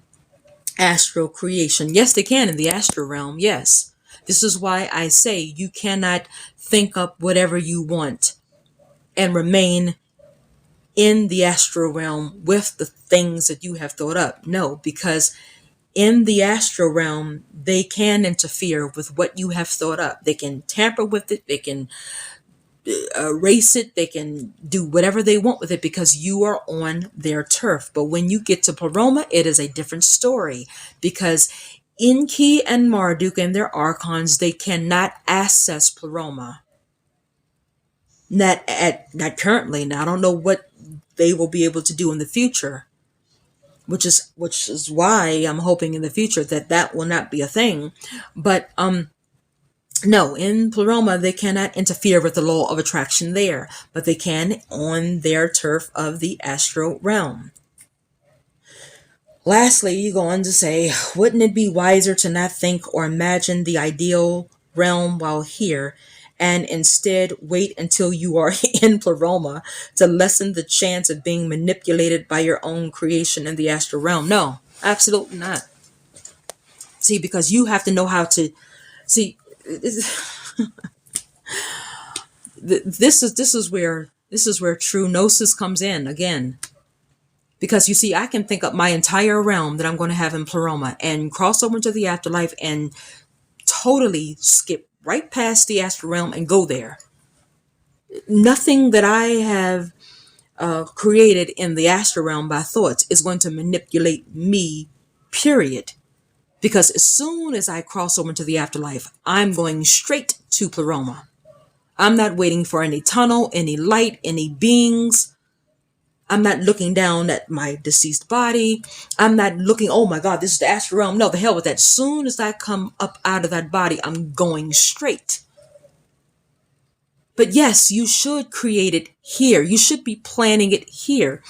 astral creation. Yes, they can in the astral realm, yes. This is why I say you cannot think up whatever you want and remain in the astral realm with the things that you have thought up. No, because in the astral realm, they can interfere with what you have thought up. They can tamper with it. They can erase it. They can do whatever they want with it because you are on their turf. But when you get to pleroma, it is a different story because Enki and Marduk and their archons, they cannot access pleroma. Not currently. Now I don't know what they will be able to do in the future, which is why I'm hoping in the future that will not be a thing. But no, in pleroma they cannot interfere with the law of attraction there, but they can on their turf of the astral realm. Lastly, you go on to say, wouldn't it be wiser to not think or imagine the ideal realm while here and instead wait until you are in pleroma to lessen the chance of being manipulated by your own creation in the astral realm? No, absolutely not. See, because you have to know how to see. This is where true gnosis comes in again. Because you see, I can think up my entire realm that I'm going to have in pleroma and cross over into the afterlife and totally skip right past the astral realm and go there. Nothing that I have created in the astral realm by thoughts is going to manipulate me, period. Because as soon as I cross over into the afterlife, I'm going straight to pleroma. I'm not waiting for any tunnel, any light, any beings. I'm not looking down at my deceased body. I'm not looking, oh my God, this is the astral realm. No, the hell with that. As soon as I come up out of that body, I'm going straight. But yes, you should create it here. You should be planning it here.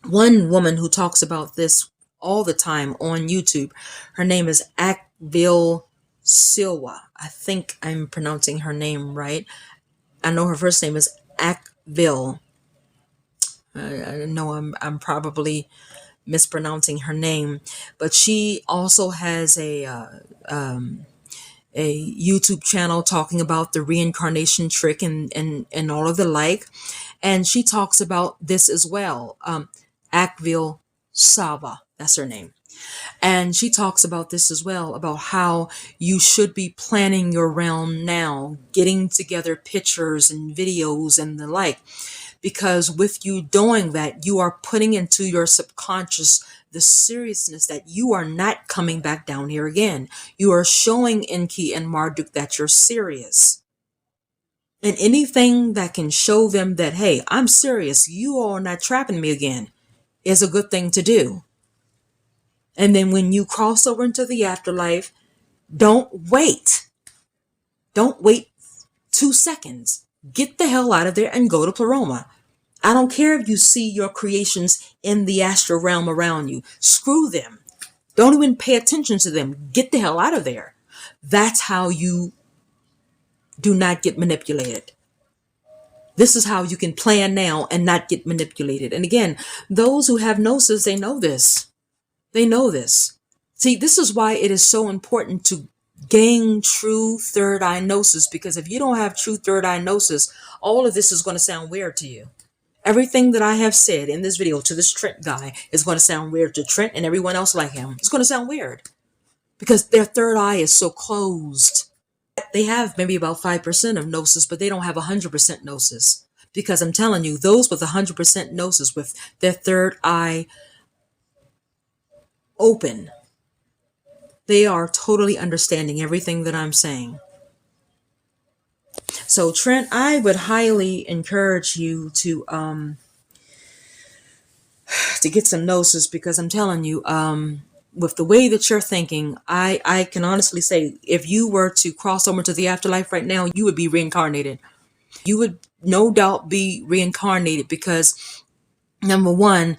One woman who talks about this all the time on YouTube, her name is Akvil Silwa. I think I'm pronouncing her name right. I know her first name is Akvil. I know I'm probably mispronouncing her name, but she also has a YouTube channel talking about the reincarnation trick and all of the like, and she talks about this as well. Akvil Sava, that's her name. And she talks about this as well, about how you should be planning your realm now, getting together pictures and videos and the like. Because with you doing that, you are putting into your subconscious the seriousness that you are not coming back down here again. You are showing Enki and Marduk that you're serious. And anything that can show them that, hey, I'm serious, you are not trapping me again, is a good thing to do. And then when you cross over into the afterlife, don't wait. Don't wait 2 seconds. Get the hell out of there and go to pleroma. I don't care if you see your creations in the astral realm around you. Screw them. Don't even pay attention to them. Get the hell out of there. That's how you do not get manipulated. This is how you can plan now and not get manipulated. And again, those who have gnosis, they know this. They know this. See, this is why it is so important to gain true third eye gnosis, because if you don't have true third eye gnosis, all of this is going to sound weird to you. Everything that I have said in this video to this Trent guy is going to sound weird to Trent and everyone else like him. It's going to sound weird because their third eye is so closed. They have maybe about 5% of gnosis, but they don't have 100% gnosis. Because I'm telling you, those with 100% gnosis, with their third eye open, they are totally understanding everything that I'm saying. So Trent, I would highly encourage you to get some gnosis, because I'm telling you, with the way that you're thinking, I can honestly say, if you were to cross over to the afterlife right now, you would be reincarnated. You would no doubt be reincarnated, because number one,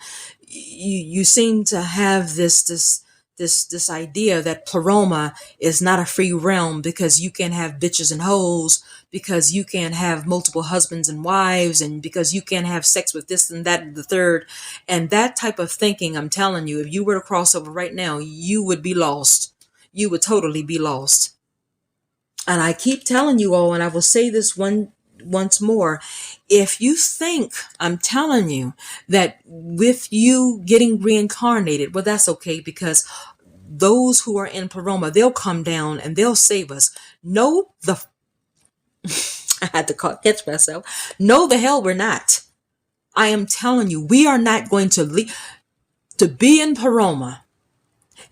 you seem to have this idea that Pleroma is not a free realm, because you can have bitches and hoes, because you can have multiple husbands and wives, and because you can have sex with this and that and the third. And that type of thinking, I'm telling you, if you were to cross over right now, you would be lost. You would totally be lost. And I keep telling you all, and I will say this once more, if you think, I'm telling you, that with you getting reincarnated, well, that's okay, because those who are in Pleroma, they'll come down and they'll save us. No, I had to catch myself. No, the hell we're not. I am telling you, we are not going to be in Pleroma,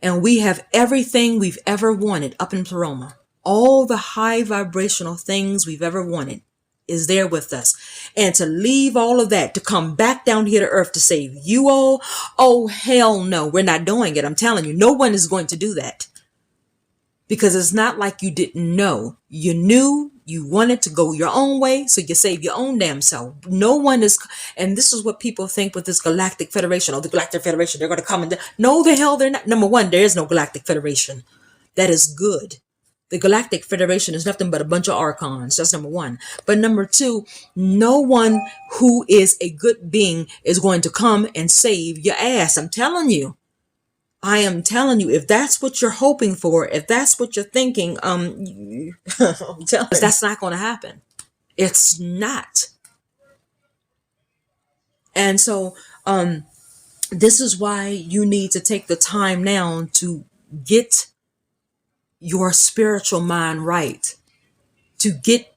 and we have everything we've ever wanted up in Pleroma. All the high vibrational things we've ever wanted is there with us. And to leave all of that to come back down here to earth to save you all, oh hell no, we're not doing it. I'm telling you, no one is going to do that. Because it's not like you didn't know. You knew you wanted to go your own way, so you save your own damn self. No one is, and this is what people think with this Galactic Federation. Oh, the Galactic Federation, they're going to come and no, the hell they're not. Number one, there is no Galactic Federation. That is good. The Galactic Federation is nothing but a bunch of archons. That's number one. But number two, no one who is a good being is going to come and save your ass. I'm telling you. I am telling you, if that's what you're hoping for, if that's what you're thinking, I'm telling you, that's not going to happen. It's not. And so, this is why you need to take the time now to get your spiritual mind right, to get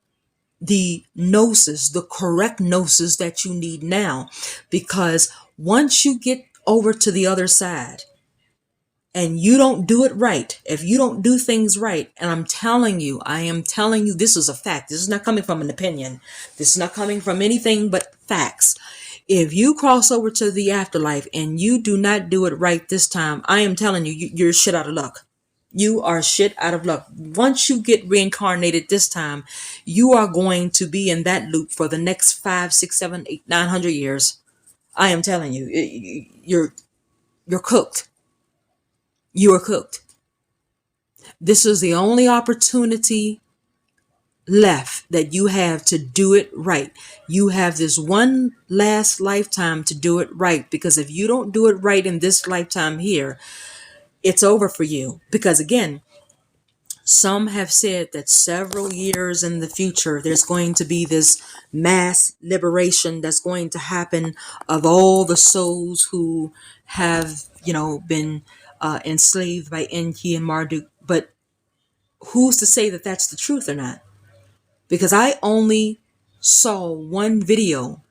the gnosis, the correct gnosis that you need now, because once you get over to the other side, and you don't do it right, if you don't do things right, and I am telling you, this is a fact. This is not coming from an opinion. This is not coming from anything but facts. If you cross over to the afterlife and you do not do it right this time, I am telling you, you're shit out of luck. You are shit out of luck. Once you get reincarnated this time, you are going to be in that loop for the next 5, 6, 7, 8, 900 years. I am telling you, you're cooked. You are cooked. This is the only opportunity left that you have to do it right. You have this one last lifetime to do it right, because if you don't do it right in this lifetime here, it's over for you. Because again, some have said that several years in the future, there's going to be this mass liberation that's going to happen of all the souls who have, been enslaved by Enki and Marduk. But who's to say that that's the truth or not? Because I only saw one video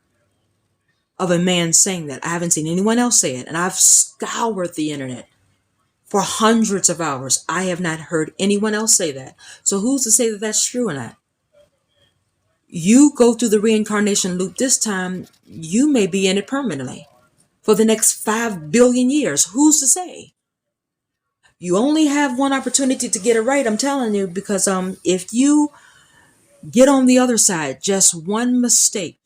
of a man saying that. I haven't seen anyone else say it. And I've scoured the internet for hundreds of hours. I have not heard anyone else say that. So who's to say that that's true or not? You go through the reincarnation loop this time, you may be in it permanently for the next 5 billion years. Who's to say? You only have one opportunity to get it right, I'm telling you, because if you get on the other side, just one mistake,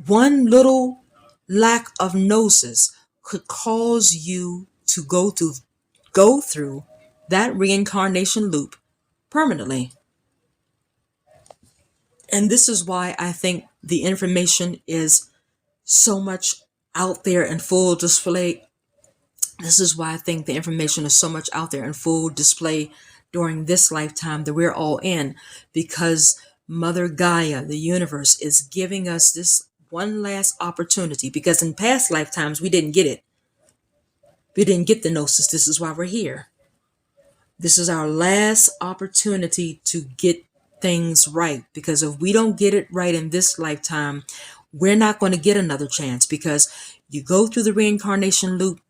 one little lack of gnosis could cause you to go through that reincarnation loop permanently. And this is why I think the information is so much out there in full display. This is why I think the information is so much out there in full display during this lifetime that we're all in, because Mother Gaia, the universe, is giving us this one last opportunity, because in past lifetimes we didn't get it. We didn't get the gnosis. This is why we're here. This is our last opportunity to get things right, because if we don't get it right in this lifetime, we're not going to get another chance, because you go through the reincarnation loop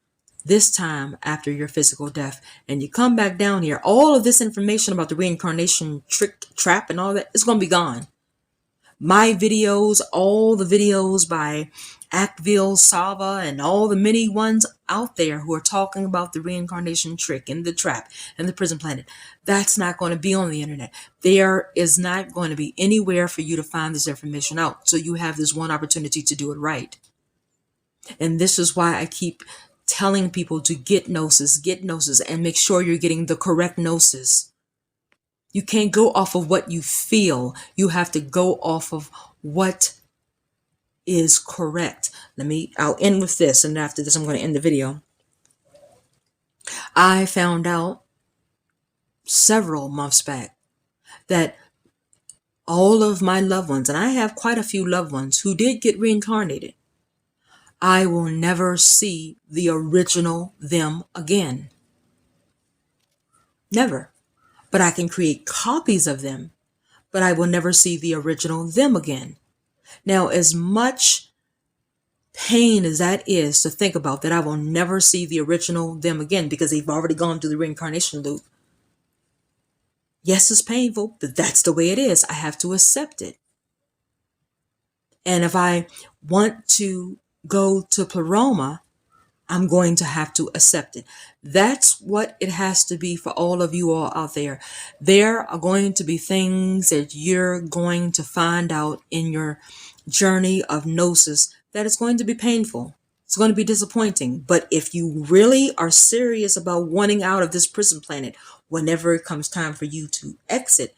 this time after your physical death, and you come back down here, all of this information about the reincarnation trick, trap, and all that is going to be gone. My videos, all the videos by Akvil Sava, and all the many ones out there who are talking about the reincarnation trick and the trap and the prison planet, that's not going to be on the internet. There is not going to be anywhere for you to find this information out. So you have this one opportunity to do it right. And this is why I keep telling people to get gnosis, and make sure you're getting the correct gnosis. You can't go off of what you feel. You have to go off of what is correct. I'll end with this, and after this I'm going to end the video. I found out several months back that all of my loved ones, and I have quite a few loved ones who did get reincarnated, I will never see the original them again. Never. But I can create copies of them, but I will never see the original them again. Now, as much pain as that is to think about, that I will never see the original them again because they've already gone through the reincarnation loop. Yes, it's painful, but that's the way it is. I have to accept it. And if I want to go to Pleroma, I'm going to have to accept it. That's what it has to be for all of you all out there. There are going to be things that you're going to find out in your journey of gnosis that is going to be painful. It's going to be disappointing. But if you really are serious about wanting out of this prison planet, whenever it comes time for you to exit,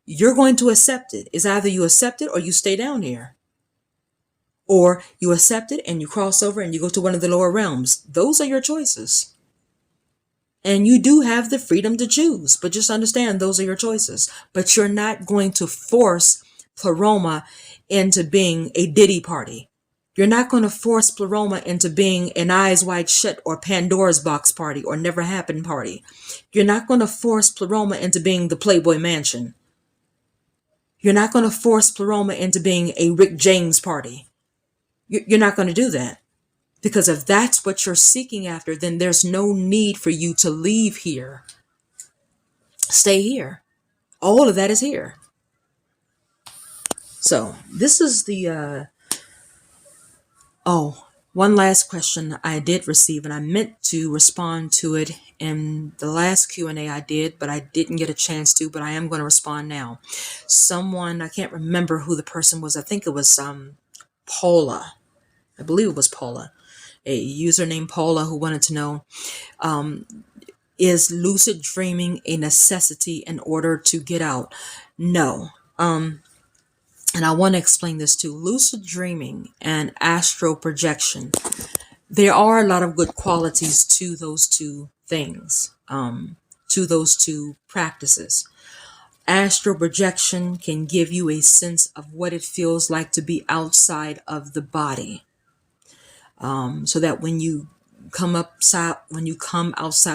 you're going to accept it. It's either you accept it or you stay down here. Or you accept it and you cross over and you go to one of the lower realms. Those are your choices. And you do have the freedom to choose, but just understand those are your choices. But you're not going to force Pleroma into being a Diddy party. You're not going to force Pleroma into being an Eyes Wide Shut or Pandora's Box party or Never Happened party. You're not going to force Pleroma into being the Playboy Mansion. You're not going to force Pleroma into being a Rick James party. You're not going to do that, because if that's what you're seeking after, then there's no need for you to leave here. Stay here. All of that is here. So this is the, one last question I did receive, and I meant to respond to it in the last Q&A I did, but I didn't get a chance to, but I am going to respond now. Someone, I can't remember who the person was. I think it was Paula. I believe it was Paula, a user named Paula, who wanted to know, is lucid dreaming a necessity in order to get out? No. And I want to explain this too. Lucid dreaming and astral projection, there are a lot of good qualities to those two things, to those two practices. Astral projection can give you a sense of what it feels like to be outside of the body. So that when you come outside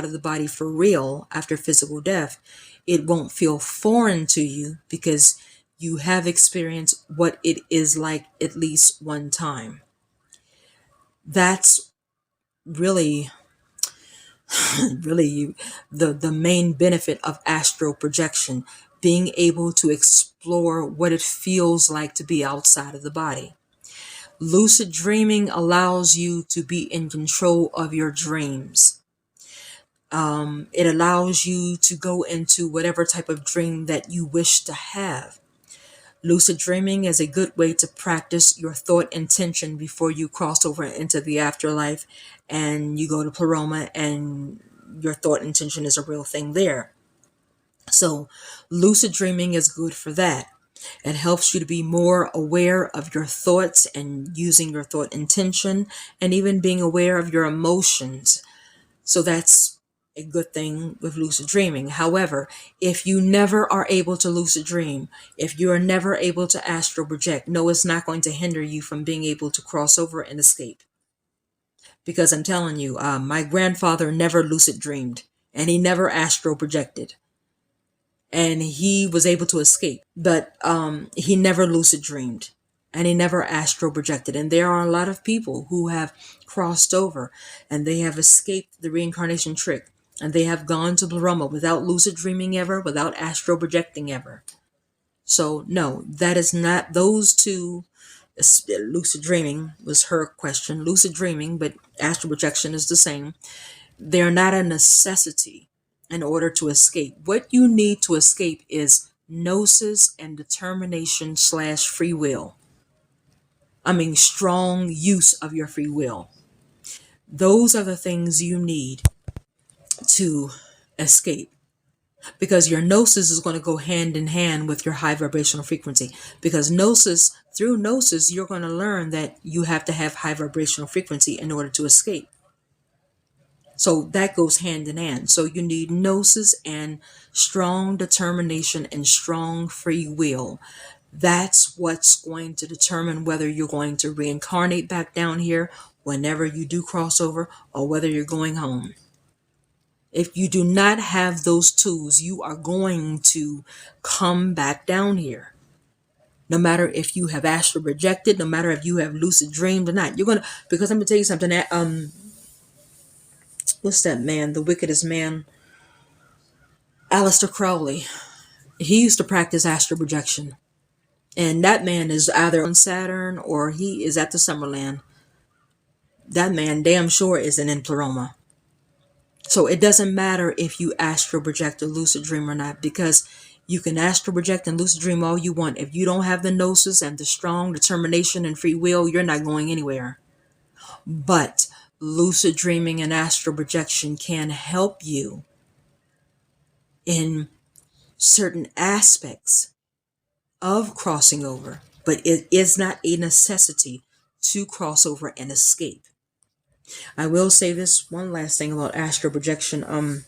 of the body for real after physical death, it won't feel foreign to you, because you have experienced what it is like at least one time. That's really the main benefit of astral projection, being able to explore what it feels like to be outside of the body. Lucid dreaming allows you to be in control of your dreams. It allows you to go into whatever type of dream that you wish to have. Lucid dreaming is a good way to practice your thought intention before you cross over into the afterlife and you go to Pleroma and your thought intention is a real thing there. So, lucid dreaming is good for that. It helps you to be more aware of your thoughts and using your thought intention and even being aware of your emotions. So that's a good thing with lucid dreaming. However, if you never are able to lucid dream, if you are never able to astral project, no, it's not going to hinder you from being able to cross over and escape. Because I'm telling you, my grandfather never lucid dreamed and he never astral projected. And he was able to escape, but he never lucid dreamed and he never astral projected. And there are a lot of people who have crossed over and they have escaped the reincarnation trick and they have gone to Brahma without lucid dreaming ever, without astral projecting ever. So no, that is not those two. Lucid dreaming was her question, lucid dreaming, but astral projection is the same. They're not a necessity in order to escape. What you need to escape is gnosis and determination slash free will. I mean, strong use of your free will. Those are the things you need to escape. Because your gnosis is going to go hand in hand with your high vibrational frequency. Because through gnosis, you're going to learn that you have to have high vibrational frequency in order to escape. So that goes hand in hand. So you need gnosis and strong determination and strong free will. That's what's going to determine whether you're going to reincarnate back down here whenever you do cross over or whether you're going home. If you do not have those tools, you are going to come back down here. No matter if you have astral projected, no matter if you have lucid dreamed or not, you're gonna. Because I'm gonna tell you something. That what's that man? The wickedest man, Aleister Crowley. He used to practice astral projection, and that man is either on Saturn or he is at the Summerland. That man, damn sure, isn't in Pleroma. So it doesn't matter if you astral project or lucid dream or not, because you can astral project and lucid dream all you want. If you don't have the gnosis and the strong determination and free will, you're not going anywhere. But lucid dreaming and astral projection can help you in certain aspects of crossing over, but it is not a necessity to cross over and escape. I will say this one last thing about astral projection. And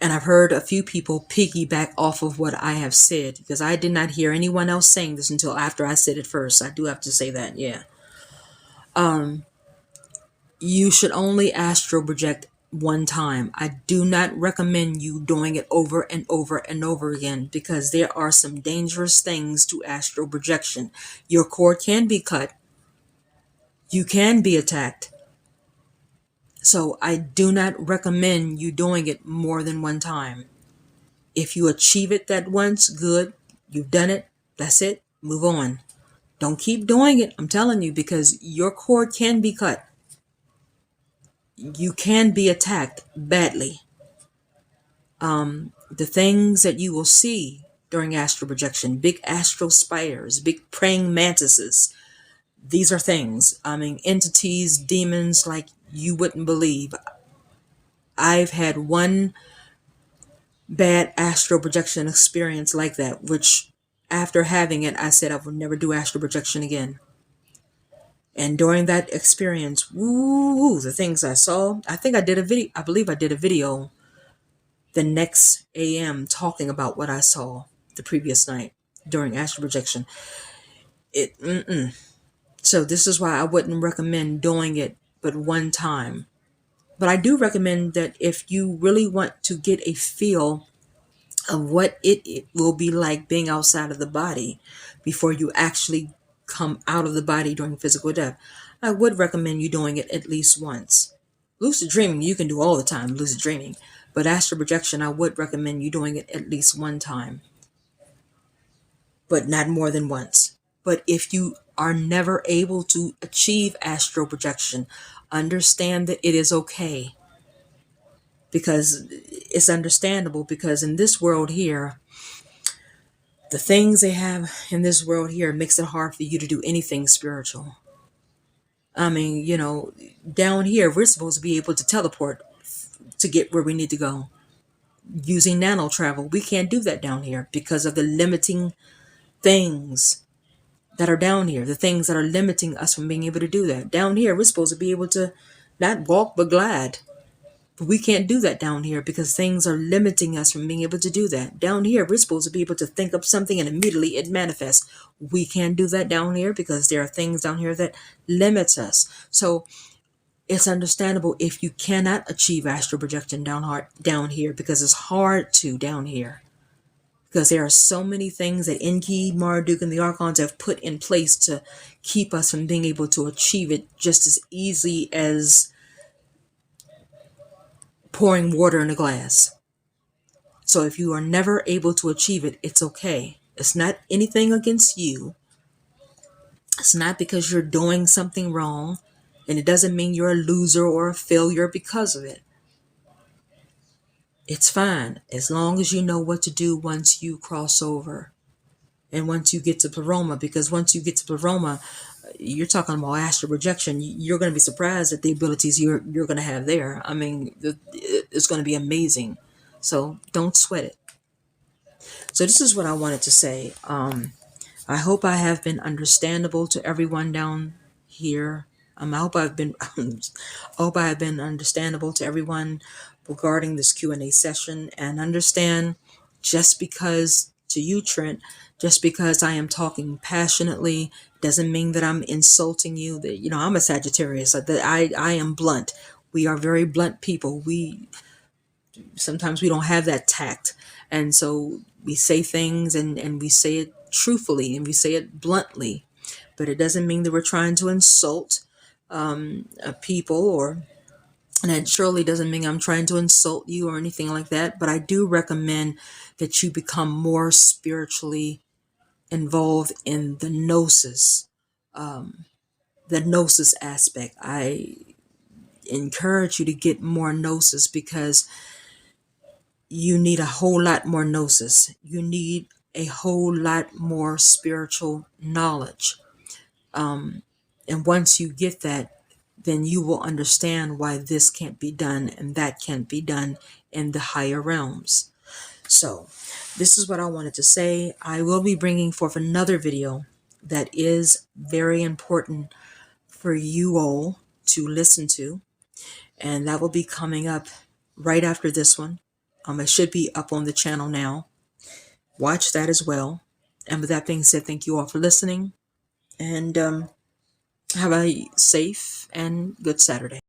I've heard a few people piggyback off of what I have said, because I did not hear anyone else saying this until after I said it first. I do have to say that, yeah. You should only astral project one time. I do not recommend you doing it over and over and over again, because there are some dangerous things to astral projection. Your cord can be cut. You can be attacked. So I do not recommend you doing it more than one time. If you achieve it that once, good. You've done it. That's it. Move on. Don't keep doing it. I'm telling you, because your cord can be cut. You can be attacked badly. The things that you will see during astral projection, big astral spiders, big praying mantises, these are things, I mean, entities, demons like you wouldn't believe. I've had one bad astral projection experience like that, which after having it, I said I would never do astral projection again. And during that experience, woo, the things I saw, I think I did a video, I believe I did a video the next AM talking about what I saw the previous night during astral projection. So this is why I wouldn't recommend doing it but one time. But I do recommend that if you really want to get a feel of what it will be like being outside of the body before you actually come out of the body during physical death, I would recommend you doing it at least once. Lucid dreaming, you can do all the time, lucid dreaming. But astral projection, I would recommend you doing it at least one time. But not more than once. But if you are never able to achieve astral projection, understand that it is okay. Because it's understandable, because in this world here, The things they have in this world here makes it hard for you to do anything spiritual. I mean, down here, we're supposed to be able to teleport to get where we need to go using nano travel. We can't do that down here because of the limiting things that are down here, the things that are limiting us from being able to do that. Down here, we're supposed to be able to not walk but glide. But we can't do that down here because things are limiting us from being able to do that. Down here, we're supposed to be able to think up something and immediately it manifests. We can't do that down here because there are things down here that limits us. So it's understandable if you cannot achieve astral projection down here because it's hard to down here. Because there are so many things that Enki, Marduk, and the Archons have put in place to keep us from being able to achieve it just as easy as pouring water in a glass. So if you are never able to achieve it, it's okay. It's not anything against you. It's not because you're doing something wrong, and it doesn't mean you're a loser or a failure because of it. It's fine as long as you know what to do once you cross over and once you get to Pleroma, because once you get to Pleroma, you're talking about astral projection. You're going to be surprised at the abilities you're going to have there. I mean, it's going to be amazing. So don't sweat it. So this is what I wanted to say. I hope I have been understandable to everyone down here. I hope I've been, I hope I have been understandable to everyone regarding this Q&A session. And understand, just because to you, Trent, just because I am talking passionately doesn't mean that I'm insulting you. That I'm a Sagittarius. That I am blunt. We are very blunt people. Sometimes we don't have that tact, and so we say things and we say it truthfully and we say it bluntly, but it doesn't mean that we're trying to insult people, or and it surely doesn't mean I'm trying to insult you or anything like that. But I do recommend that you become more spiritually involved in the gnosis aspect. I encourage you to get more gnosis, because you need a whole lot more gnosis. You need a whole lot more spiritual knowledge. And once you get that, then you will understand why this can't be done and that can't be done in the higher realms. So this is what I wanted to say. I will be bringing forth another video that is very important for you all to listen to, and that will be coming up right after this one. It should be up on the channel now. Watch that as well. And with that being said, thank you all for listening, and have a safe and good Saturday.